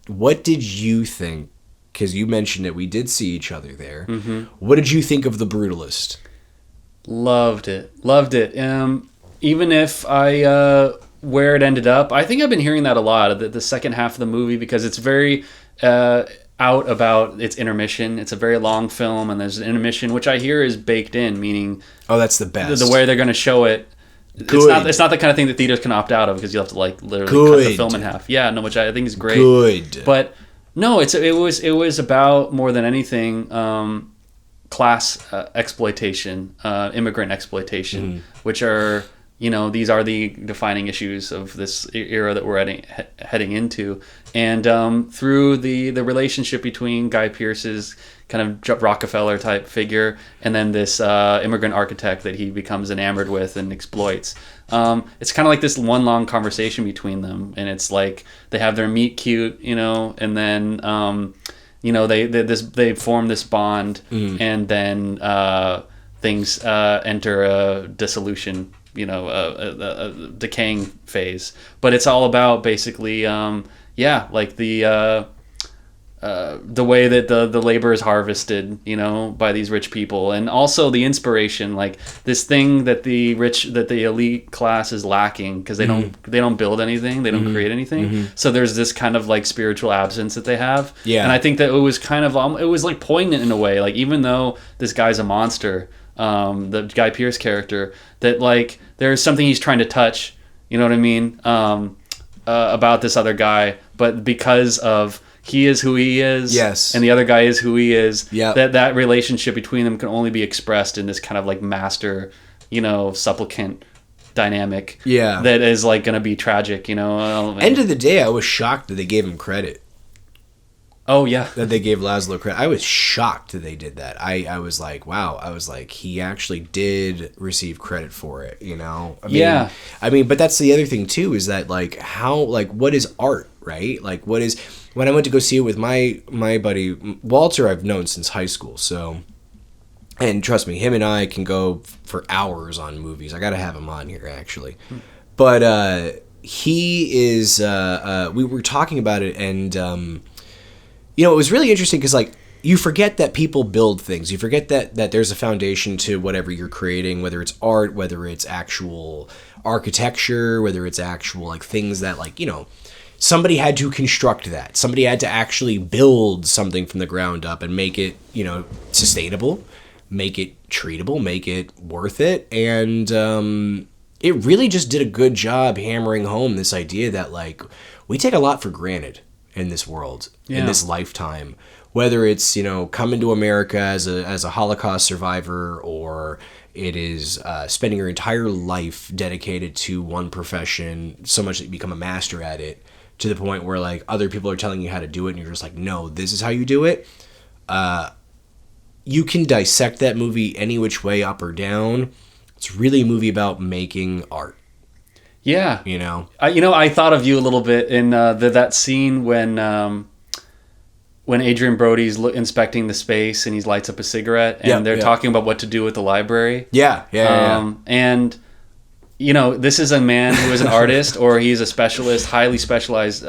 did you think? Because you mentioned it, we did see each other there. Mm-hmm. What did you think of The Brutalist? Loved it. Even if I where it ended up, I think I've been hearing that a lot, the second half of the movie, because it's very out about its intermission. It's a very long film, and there's an intermission, which I hear is baked in, meaning Oh, that's the best. the way they're going to show it. Good. It's not the kind of thing that theaters can opt out of, because you have to like literally cut the film in half. Yeah, no, which I think is great. Good. But no, it was about, more than anything, class exploitation, immigrant exploitation, which are, these are the defining issues of this era that we're heading into. And through the relationship between Guy Pearce's kind of Rockefeller type figure and then this immigrant architect that he becomes enamored with and exploits, it's kind of like this one long conversation between them. And it's like they have their meet cute, and then they form this bond, and then things enter a dissolution, a decaying phase. But it's all about basically, like the way that the labor is harvested, by these rich people, and also the inspiration, like this thing that the elite class is lacking, because they don't build anything, they don't create anything. So there's this kind of like spiritual absence that they have. Yeah. And I think that it was kind of it was like poignant in a way, like even though this guy's a monster, the Guy Pearce character, that like there's something he's trying to touch, you know what I mean, about this other guy, but because of he is who he is, yes, and the other guy is who he is, that relationship between them can only be expressed in this kind of like master, supplicant dynamic, that is like going to be tragic, End of the day, I was shocked that they gave him credit. Oh yeah, that they gave Laszlo credit. I was shocked that they did that. I was like, wow. I was like, he actually did receive credit for it. I mean, but that's the other thing too, is that like how, like, what is art, right? Like, what is, when I went to go see it with my buddy Walter, I've known since high school. So, and trust me, him and I can go for hours on movies. I got to have him on here actually, but he is. We were talking about it, and. It was really interesting because, like, you forget that people build things. You forget that there's a foundation to whatever you're creating, whether it's art, whether it's actual architecture, whether it's actual, like, things that, like, somebody had to construct that. Somebody had to actually build something from the ground up and make it, sustainable, make it treatable, make it worth it. And it really just did a good job hammering home this idea that, like, we take a lot for granted in this world, in this lifetime, whether it's, coming to America as a Holocaust survivor, or it is spending your entire life dedicated to one profession so much that you become a master at it, to the point where like other people are telling you how to do it and you're just like, no, this is how you do it. You can dissect that movie any which way, up or down. It's really a movie about making art. Yeah, I thought of you a little bit in that scene when Adrian Brody's inspecting the space and he lights up a cigarette and they're talking about what to do with the library. And this is a man who is an artist, or he's a specialist, highly specialized,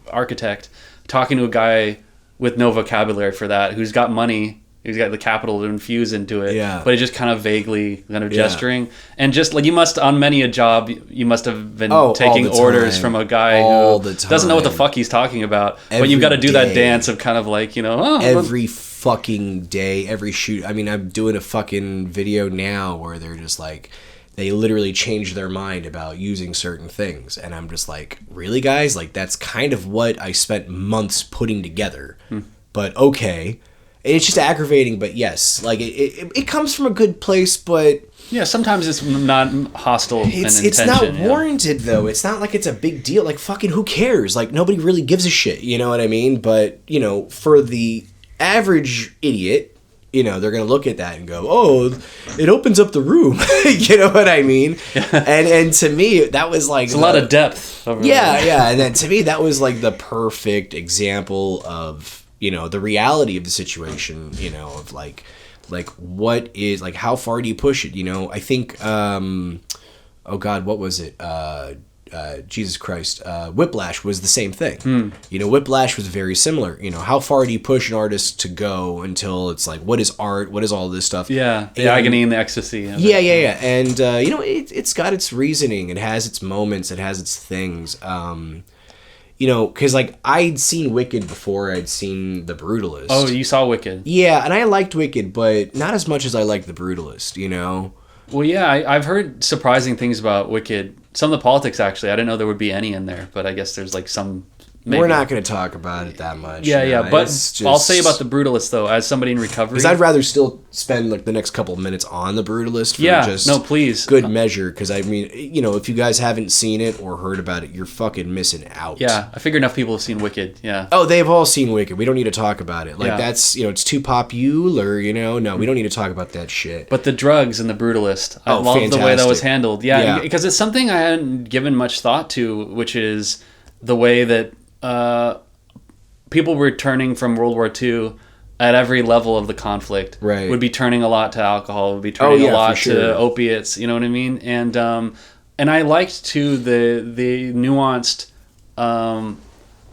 architect, talking to a guy with no vocabulary for that, who's got money. He's got the capital to infuse into it, but he's just kind of vaguely kind of gesturing. And just like, you must, on many a job, you must have been taking orders from a guy who doesn't know what the fuck he's talking about. But you've got to do that dance of kind of like, every fucking day, every shoot. I mean, I'm doing a fucking video now where they're just like, they literally change their mind about using certain things. And I'm just like, really, guys? Like, that's kind of what I spent months putting together. But okay. It's just aggravating, but yes, like it comes from a good place, but yeah, sometimes it's not hostile. It's not warranted though. It's not like it's a big deal. Like, fucking who cares? Like, nobody really gives a shit. You know what I mean? But for the average idiot, they're gonna look at that and go, "Oh, it opens up the room." You know what I mean? And to me, that was like it's a lot of depth. Yeah. And then to me, that was like the perfect example of. The reality of the situation, of like what is, like, how far do you push it? I think, oh God, what was it? Jesus Christ, Whiplash was the same thing. You know, Whiplash was very similar. You know, how far do you push an artist to go until it's like, what is art? What is all this stuff? Yeah, the agony and the ecstasy. Yeah. And, you know, it's got its reasoning. It has its moments. It has its things. You know, because, like, I'd seen Wicked before I'd seen The Brutalist. Oh, you saw Wicked. Yeah, and I liked Wicked, but not as much as I liked The Brutalist, you know? Well, yeah, I've heard surprising things about Wicked. Some of the politics, actually. I didn't know there would be any in there, but I guess there's, like, some... Maybe. We're not going to talk about it that much. Yeah, but I'll say about The Brutalist, though, as somebody in recovery... Because I'd rather still spend, like, the next couple of minutes on The Brutalist for just please. Good measure. Because, I mean, you know, if you guys haven't seen it or heard about it, you're fucking missing out. Yeah, I figure enough people have seen Wicked, yeah. Oh, they've all seen Wicked. We don't need to talk about it. Like, that's, you know, it's too popular, you know? No, we don't need to talk about that shit. But the drugs in The Brutalist, I love fantastic. the way that was handled. Yeah, because it's something I hadn't given much thought to, which is the way that... people returning from World War II at every level of the conflict would be turning a lot to alcohol, would be turning a lot to opiates, you know what I mean? And I liked too the nuanced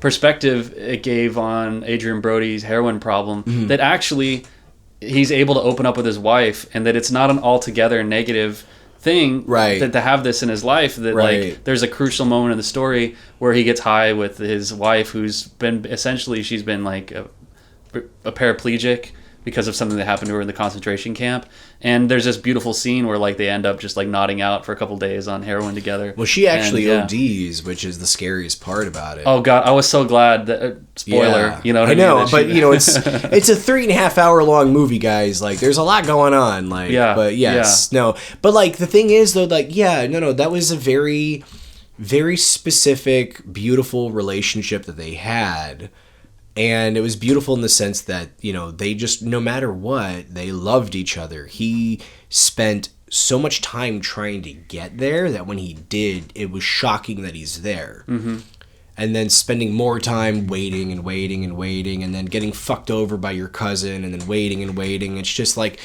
perspective it gave on Adrian Brody's heroin problem, that actually he's able to open up with his wife, and that it's not an altogether negative thing, that to have this in his life, that like there's a crucial moment in the story where he gets high with his wife, who's been essentially, she's been like a paraplegic because of something that happened to her in the concentration camp, and there's this beautiful scene where like they end up just like nodding out for a couple days on heroin together. Well, she actually ODs, which is the scariest part about it. Oh god, I was so glad that spoiler, you know what I mean? I know, but you know, it's a 3.5 hour long movie, guys. Like, there's a lot going on. Like, but no, but like the thing is though, like, that was a very, very specific, beautiful relationship that they had. And it was beautiful in the sense that, you know, they just, no matter what, they loved each other. He spent so much time trying to get there that when he did, it was shocking that he's there. And then spending more time waiting and waiting and waiting, and then getting fucked over by your cousin, and then waiting and waiting. It's just like,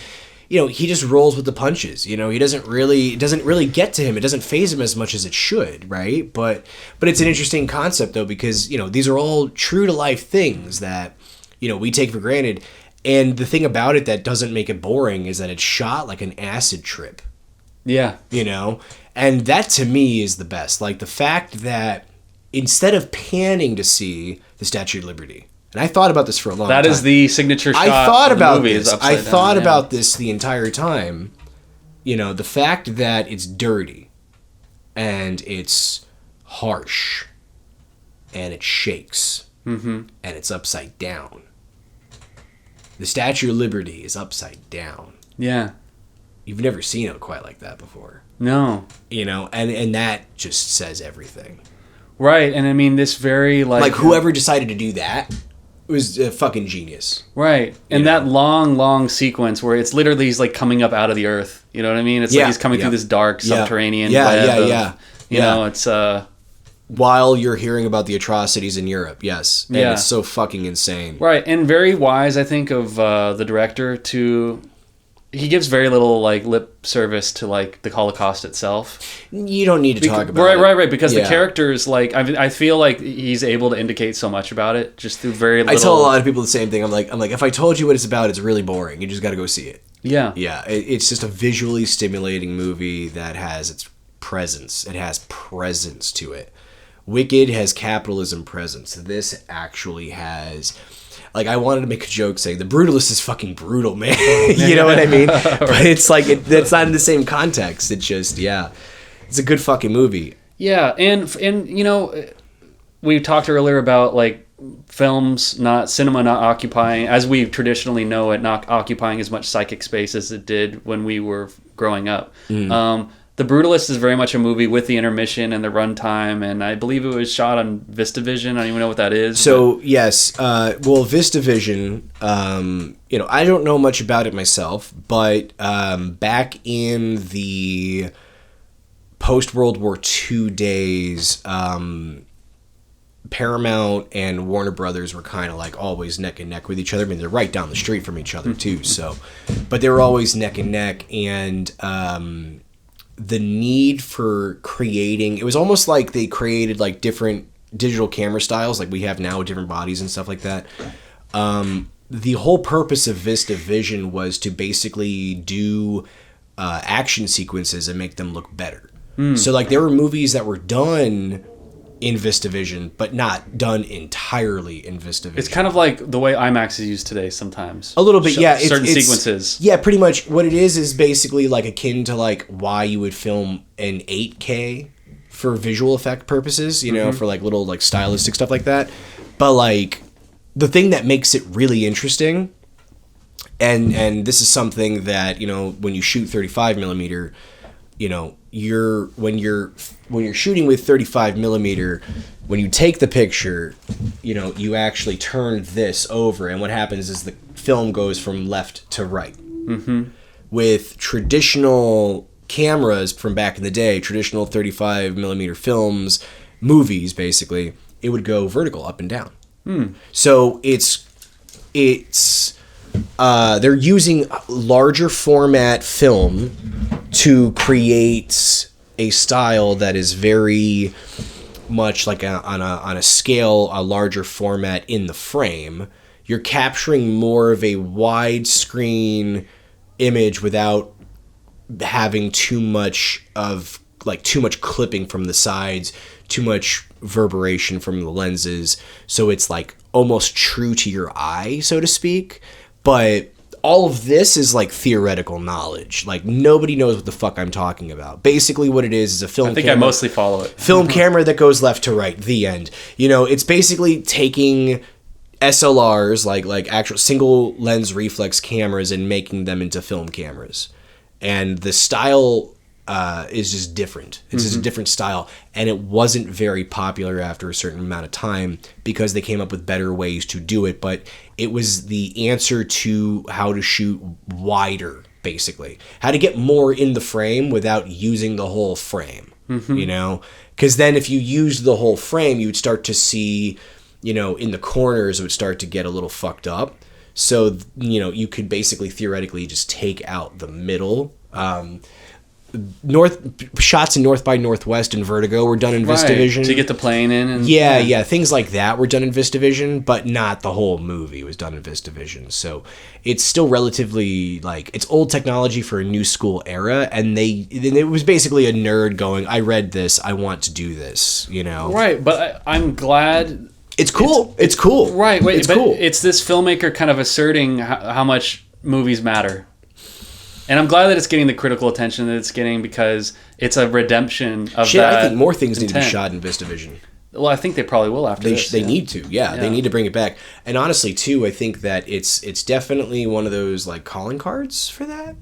you know, he just rolls with the punches. You know, it doesn't really get to him. It doesn't faze him as much as it should, right? But it's an interesting concept though, because, you know, these are all true to life things that, you know, we take for granted. And the thing about it that doesn't make it boring is that it's shot like an acid trip. Yeah. You know? And that to me is the best. Like the fact that instead of panning to see the Statue of Liberty, and I thought about this for a long time. That is the signature shot. I thought about this. I thought about this the entire time. You know, the fact that it's dirty and it's harsh and it shakes and it's upside down. The Statue of Liberty is upside down. Yeah. You've never seen it quite like that before. No. You know, and that just says everything. Right, and I mean this very like whoever decided to do that was a fucking genius. Right. And that long sequence where it's literally he's like coming up out of the earth. You know what I mean? It's like he's coming through this dark subterranean web. You know, it's while you're hearing about the atrocities in Europe, yes. And it's so fucking insane. Right. And very wise, I think, of the director to... He gives very little like lip service to like the Holocaust itself. You don't need to talk about it. Right. Because the characters, like I feel like he's able to indicate so much about it just through very little. I tell a lot of people the same thing. I'm like, if I told you what it's about, it's really boring. You just got to go see it. Yeah. Yeah. It's just a visually stimulating movie that has its presence. It has presence to it. Wicked has capitalism presence. This actually has. Like, I wanted to make a joke saying, The Brutalist is fucking brutal, man. You know what I mean? But it's like, it's not in the same context. It's just, it's a good fucking movie. Yeah, and you know, we talked earlier about, like, cinema not occupying, as we traditionally know it, not occupying as much psychic space as it did when we were growing up. The Brutalist is very much a movie with the intermission and the runtime, and I believe it was shot on VistaVision. I don't even know what that is. So, yes. Well, VistaVision, you know, I don't know much about it myself, but back in the post-World War II days, Paramount and Warner Brothers were kind of like always neck and neck with each other. I mean, they're right down the street from each other, too. So, but they were always neck and neck, and... the need for creating, it was almost like they created like different digital camera styles like we have now with different bodies and stuff like that. The whole purpose of VistaVision was to basically do action sequences and make them look better. So like there were movies that were done in VistaVision, but not done entirely in VistaVision. It's kind of like the way IMAX is used today sometimes. A little bit, yeah. Certain sequences. Yeah, pretty much what it is basically like akin to like why you would film in 8K for visual effect purposes, you know, for like little like stylistic stuff like that. But like the thing that makes it really interesting, and this is something that, you know, when you shoot 35 millimeter, you know, when you're shooting with 35 millimeter, when you take the picture, you know, you actually turn this over, and what happens is the film goes from left to right. With traditional cameras from back in the day, traditional 35 millimeter films, movies basically, it would go vertical, up and down. So they're using larger format film to create a style that is very much like on a scale, a larger format in the frame. You're capturing more of a widescreen image without having too much clipping from the sides, too much reverberation from the lenses. So it's like almost true to your eye, so to speak. But all of this is like theoretical knowledge. Like nobody knows what the fuck I'm talking about. Basically what it is a film camera. I think I mostly follow it. Film camera that goes left to right, the end. You know, it's basically taking SLRs, like actual single lens reflex cameras, and making them into film cameras. And the style is just different. It's just a different style. And it wasn't very popular after a certain amount of time because they came up with better ways to do it. But it was the answer to how to shoot wider, basically. How to get more in the frame without using the whole frame, you know? Because then if you used the whole frame, you would start to see, you know, in the corners, it would start to get a little fucked up. So, you know, you could basically theoretically just take out the middle. Shots in North by Northwest and Vertigo were done in VistaVision to get the plane in, and yeah, things like that were done in VistaVision, but not the whole movie was done in VistaVision. So it's still relatively like it's old technology for a new school era, and it was basically a nerd going, I read this, I want to do this, you know. Right, but I'm glad it's cool. It's cool. Right, wait, it's but cool. It's this filmmaker kind of asserting how much movies matter. And I'm glad that it's getting the critical attention that it's getting because it's a redemption of that. I think more things need to be shot in VistaVision. Well, I think they probably will after this. They need to, yeah. They need to bring it back. And honestly, too, I think that it's definitely one of those like calling cards for that.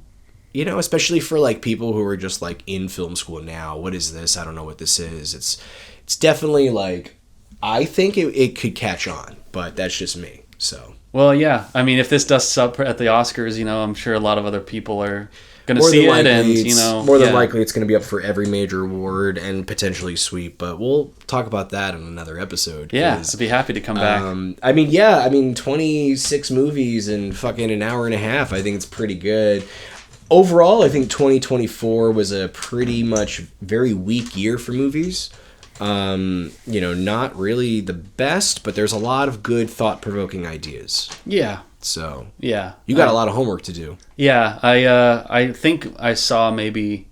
You know, especially for like people who are just like in film school now. What is this? I don't know what this is. It's definitely like I think it could catch on, but that's just me. So. Well, yeah. I mean, if this dusts up at the Oscars, you know, I'm sure a lot of other people are going to see it, and you know, more than likely it's going to be up for every major award and potentially sweep. But we'll talk about that in another episode. Yeah, I'd be happy to come back. I mean, 26 movies in fucking an hour and a half. I think it's pretty good. Overall, I think 2024 was a pretty much very weak year for movies. You know, not really the best, but there's a lot of good thought-provoking ideas. Yeah. So yeah, you got a lot of homework to do. Yeah, I think I saw maybe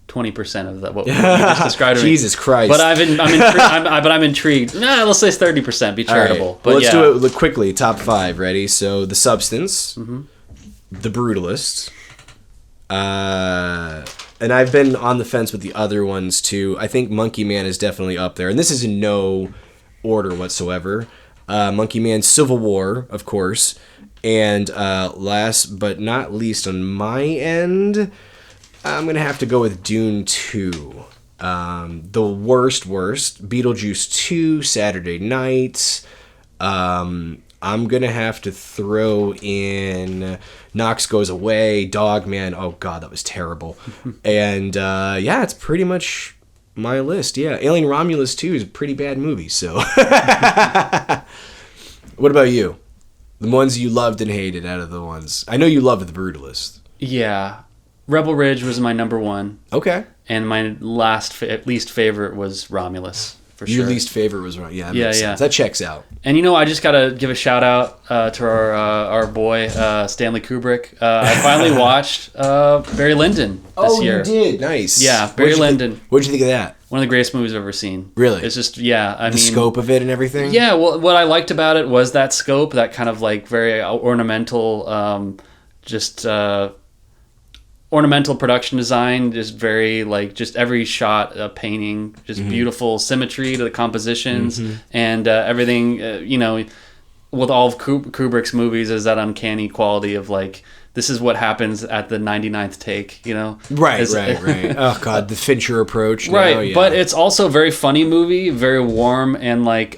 20% of that what you just described. Jesus Christ! But I'm intrigued. Nah, let's say 30%. Be charitable. Right. But let's do it quickly. Top 5. Ready? So, The Substance, The Brutalist. And I've been on the fence with the other ones too. I think Monkey Man is definitely up there, and this is in no order whatsoever. Monkey Man, Civil War, of course, and last but not least on my end, I'm gonna have to go with Dune 2. The worst, Beetlejuice 2, Saturday Night. I'm going to have to throw in Knox Goes Away, Dogman. Oh, God, that was terrible. And, yeah, it's pretty much my list. Yeah, Alien Romulus 2 is a pretty bad movie, so. What about you? The ones you loved and hated out of the ones. I know you loved The Brutalist. Yeah. Rebel Ridge was my number one. Okay. and my least favorite was Romulus. For Your sure. least favorite was wrong. Yeah, that Yeah, makes yeah. sense. That checks out. And I just gotta give a shout out to our boy Stanley Kubrick. I finally watched Barry Lyndon this year. You did. Nice. Yeah, Barry Lyndon. What'd you think of that? One of the greatest movies I've ever seen. Really? It's just the scope of it and everything. Yeah. Well, what I liked about it was that scope, that kind of like very ornamental, ornamental production design, just very like just every shot a painting, just beautiful symmetry to the compositions and everything. With all of Kubrick's movies, is that uncanny quality of like, this is what happens at the 99th take, Right. Oh God, the Fincher approach. Right, Yeah. But it's also a very funny movie, very warm, and like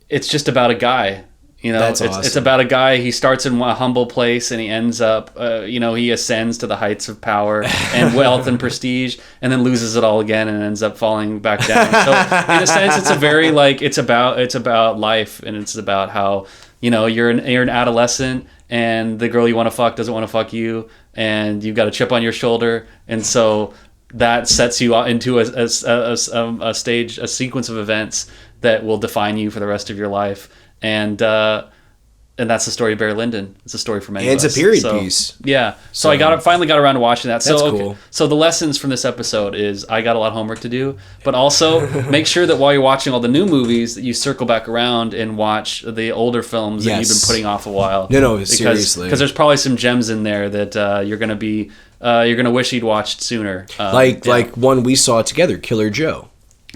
it's just about a guy. That's awesome. It's about a guy. He starts in a humble place and he ends up, he ascends to the heights of power and wealth and prestige, and then loses it all again and ends up falling back down. So in a sense, it's a very like it's about life, and it's about how you're an adolescent and the girl you want to fuck doesn't want to fuck you, and you've got a chip on your shoulder, and so that sets you into a sequence of events that will define you for the rest of your life. And that's the story of Barry Lyndon. It's a story for many of us. It's a period piece. Yeah. So I finally got around to watching that. That's cool. So the lessons from this episode is I got a lot of homework to do, but also make sure that while you're watching all the new movies that you circle back around and watch the older films that you've been putting off a while. No, seriously. Because there's probably some gems in there that you're going to wish you'd watched sooner. Like one we saw together, Killer Joe.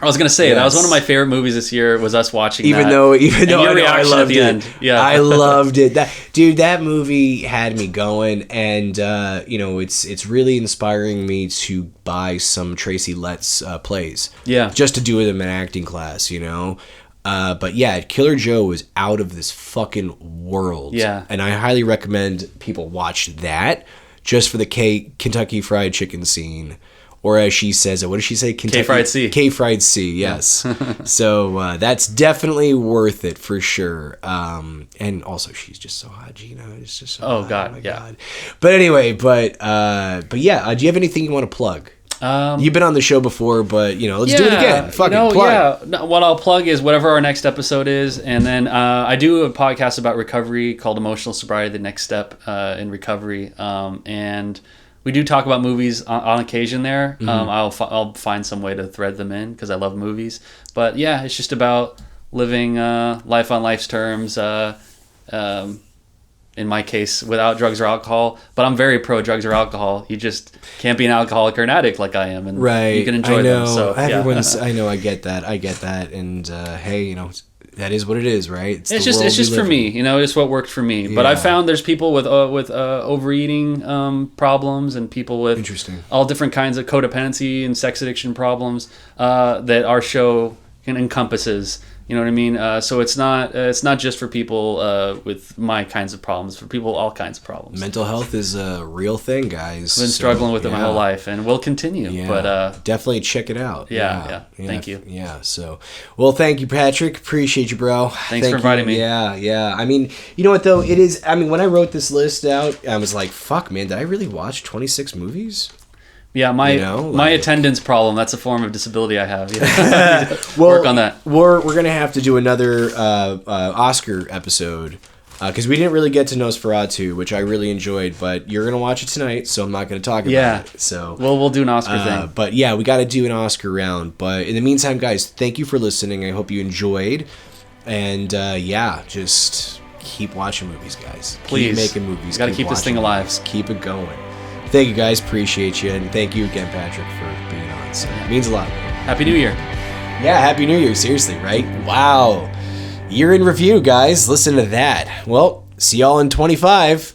I was gonna say that was one of my favorite movies this year. Was us watching even that. though your reaction I loved at the it. end. Yeah, I loved it. That movie had me going, and it's really inspiring me to buy some Tracy Letts plays. Yeah, just to do them in acting class. But yeah, Killer Joe was out of this fucking world. Yeah, and I highly recommend people watch that just for the Kentucky Fried Chicken scene. Or as she says, what does she say? K-Fried C. K-Fried C, yes. So that's definitely worth it for sure. And also, she's just so hot, Gina. It's just so hot. God, oh my yeah. God. But anyway, but yeah, do you have anything you want to plug? You've been on the show before, but let's do it again. Fucking plug. Yeah. No, what I'll plug is whatever our next episode is, and then I do a podcast about recovery called Emotional Sobriety: The Next Step in Recovery, and we do talk about movies on occasion there. I'll find some way to thread them in because I love movies. But yeah, it's just about living life on life's terms. In my case, without drugs or alcohol. But I'm very pro drugs or alcohol. You just can't be an alcoholic or an addict like I am, and you can enjoy them. So everyone's. I know. I get that. And hey, that is what it is, right? It's just for me, it's what worked for me. But I found there's people with overeating problems and people with all different kinds of codependency and sex addiction problems that our show encompasses. You know what I mean? So it's not just for people with my kinds of problems. For people, all kinds of problems. Mental health is a real thing, guys. I've been struggling with it my whole life, and will continue. Yeah. But definitely check it out. Yeah. Thank you. Yeah. So, well, thank you, Patrick. Appreciate you, bro. Thanks for inviting me. Yeah. I mean, you know what though? It is. I mean, when I wrote this list out, I was like, "Fuck, man! Did I really watch 26 movies?" Yeah, my attendance problem, that's a form of disability I have. Yeah. Work on that. We're going to have to do another Oscar episode because we didn't really get to Nosferatu, which I really enjoyed, but you're going to watch it tonight, so I'm not going to talk about it. So we'll do an Oscar thing. But yeah, we got to do an Oscar round. But in the meantime, guys, thank you for listening. I hope you enjoyed. And just keep watching movies, guys. Please. Keep making movies. Got to keep this thing alive. Movies. Keep it going. Thank you, guys. Appreciate you. And thank you again, Patrick, for being on. So it means a lot. Happy New Year. Yeah, Happy New Year. Seriously, right? Wow. Year in review, guys. Listen to that. Well, see y'all in 25.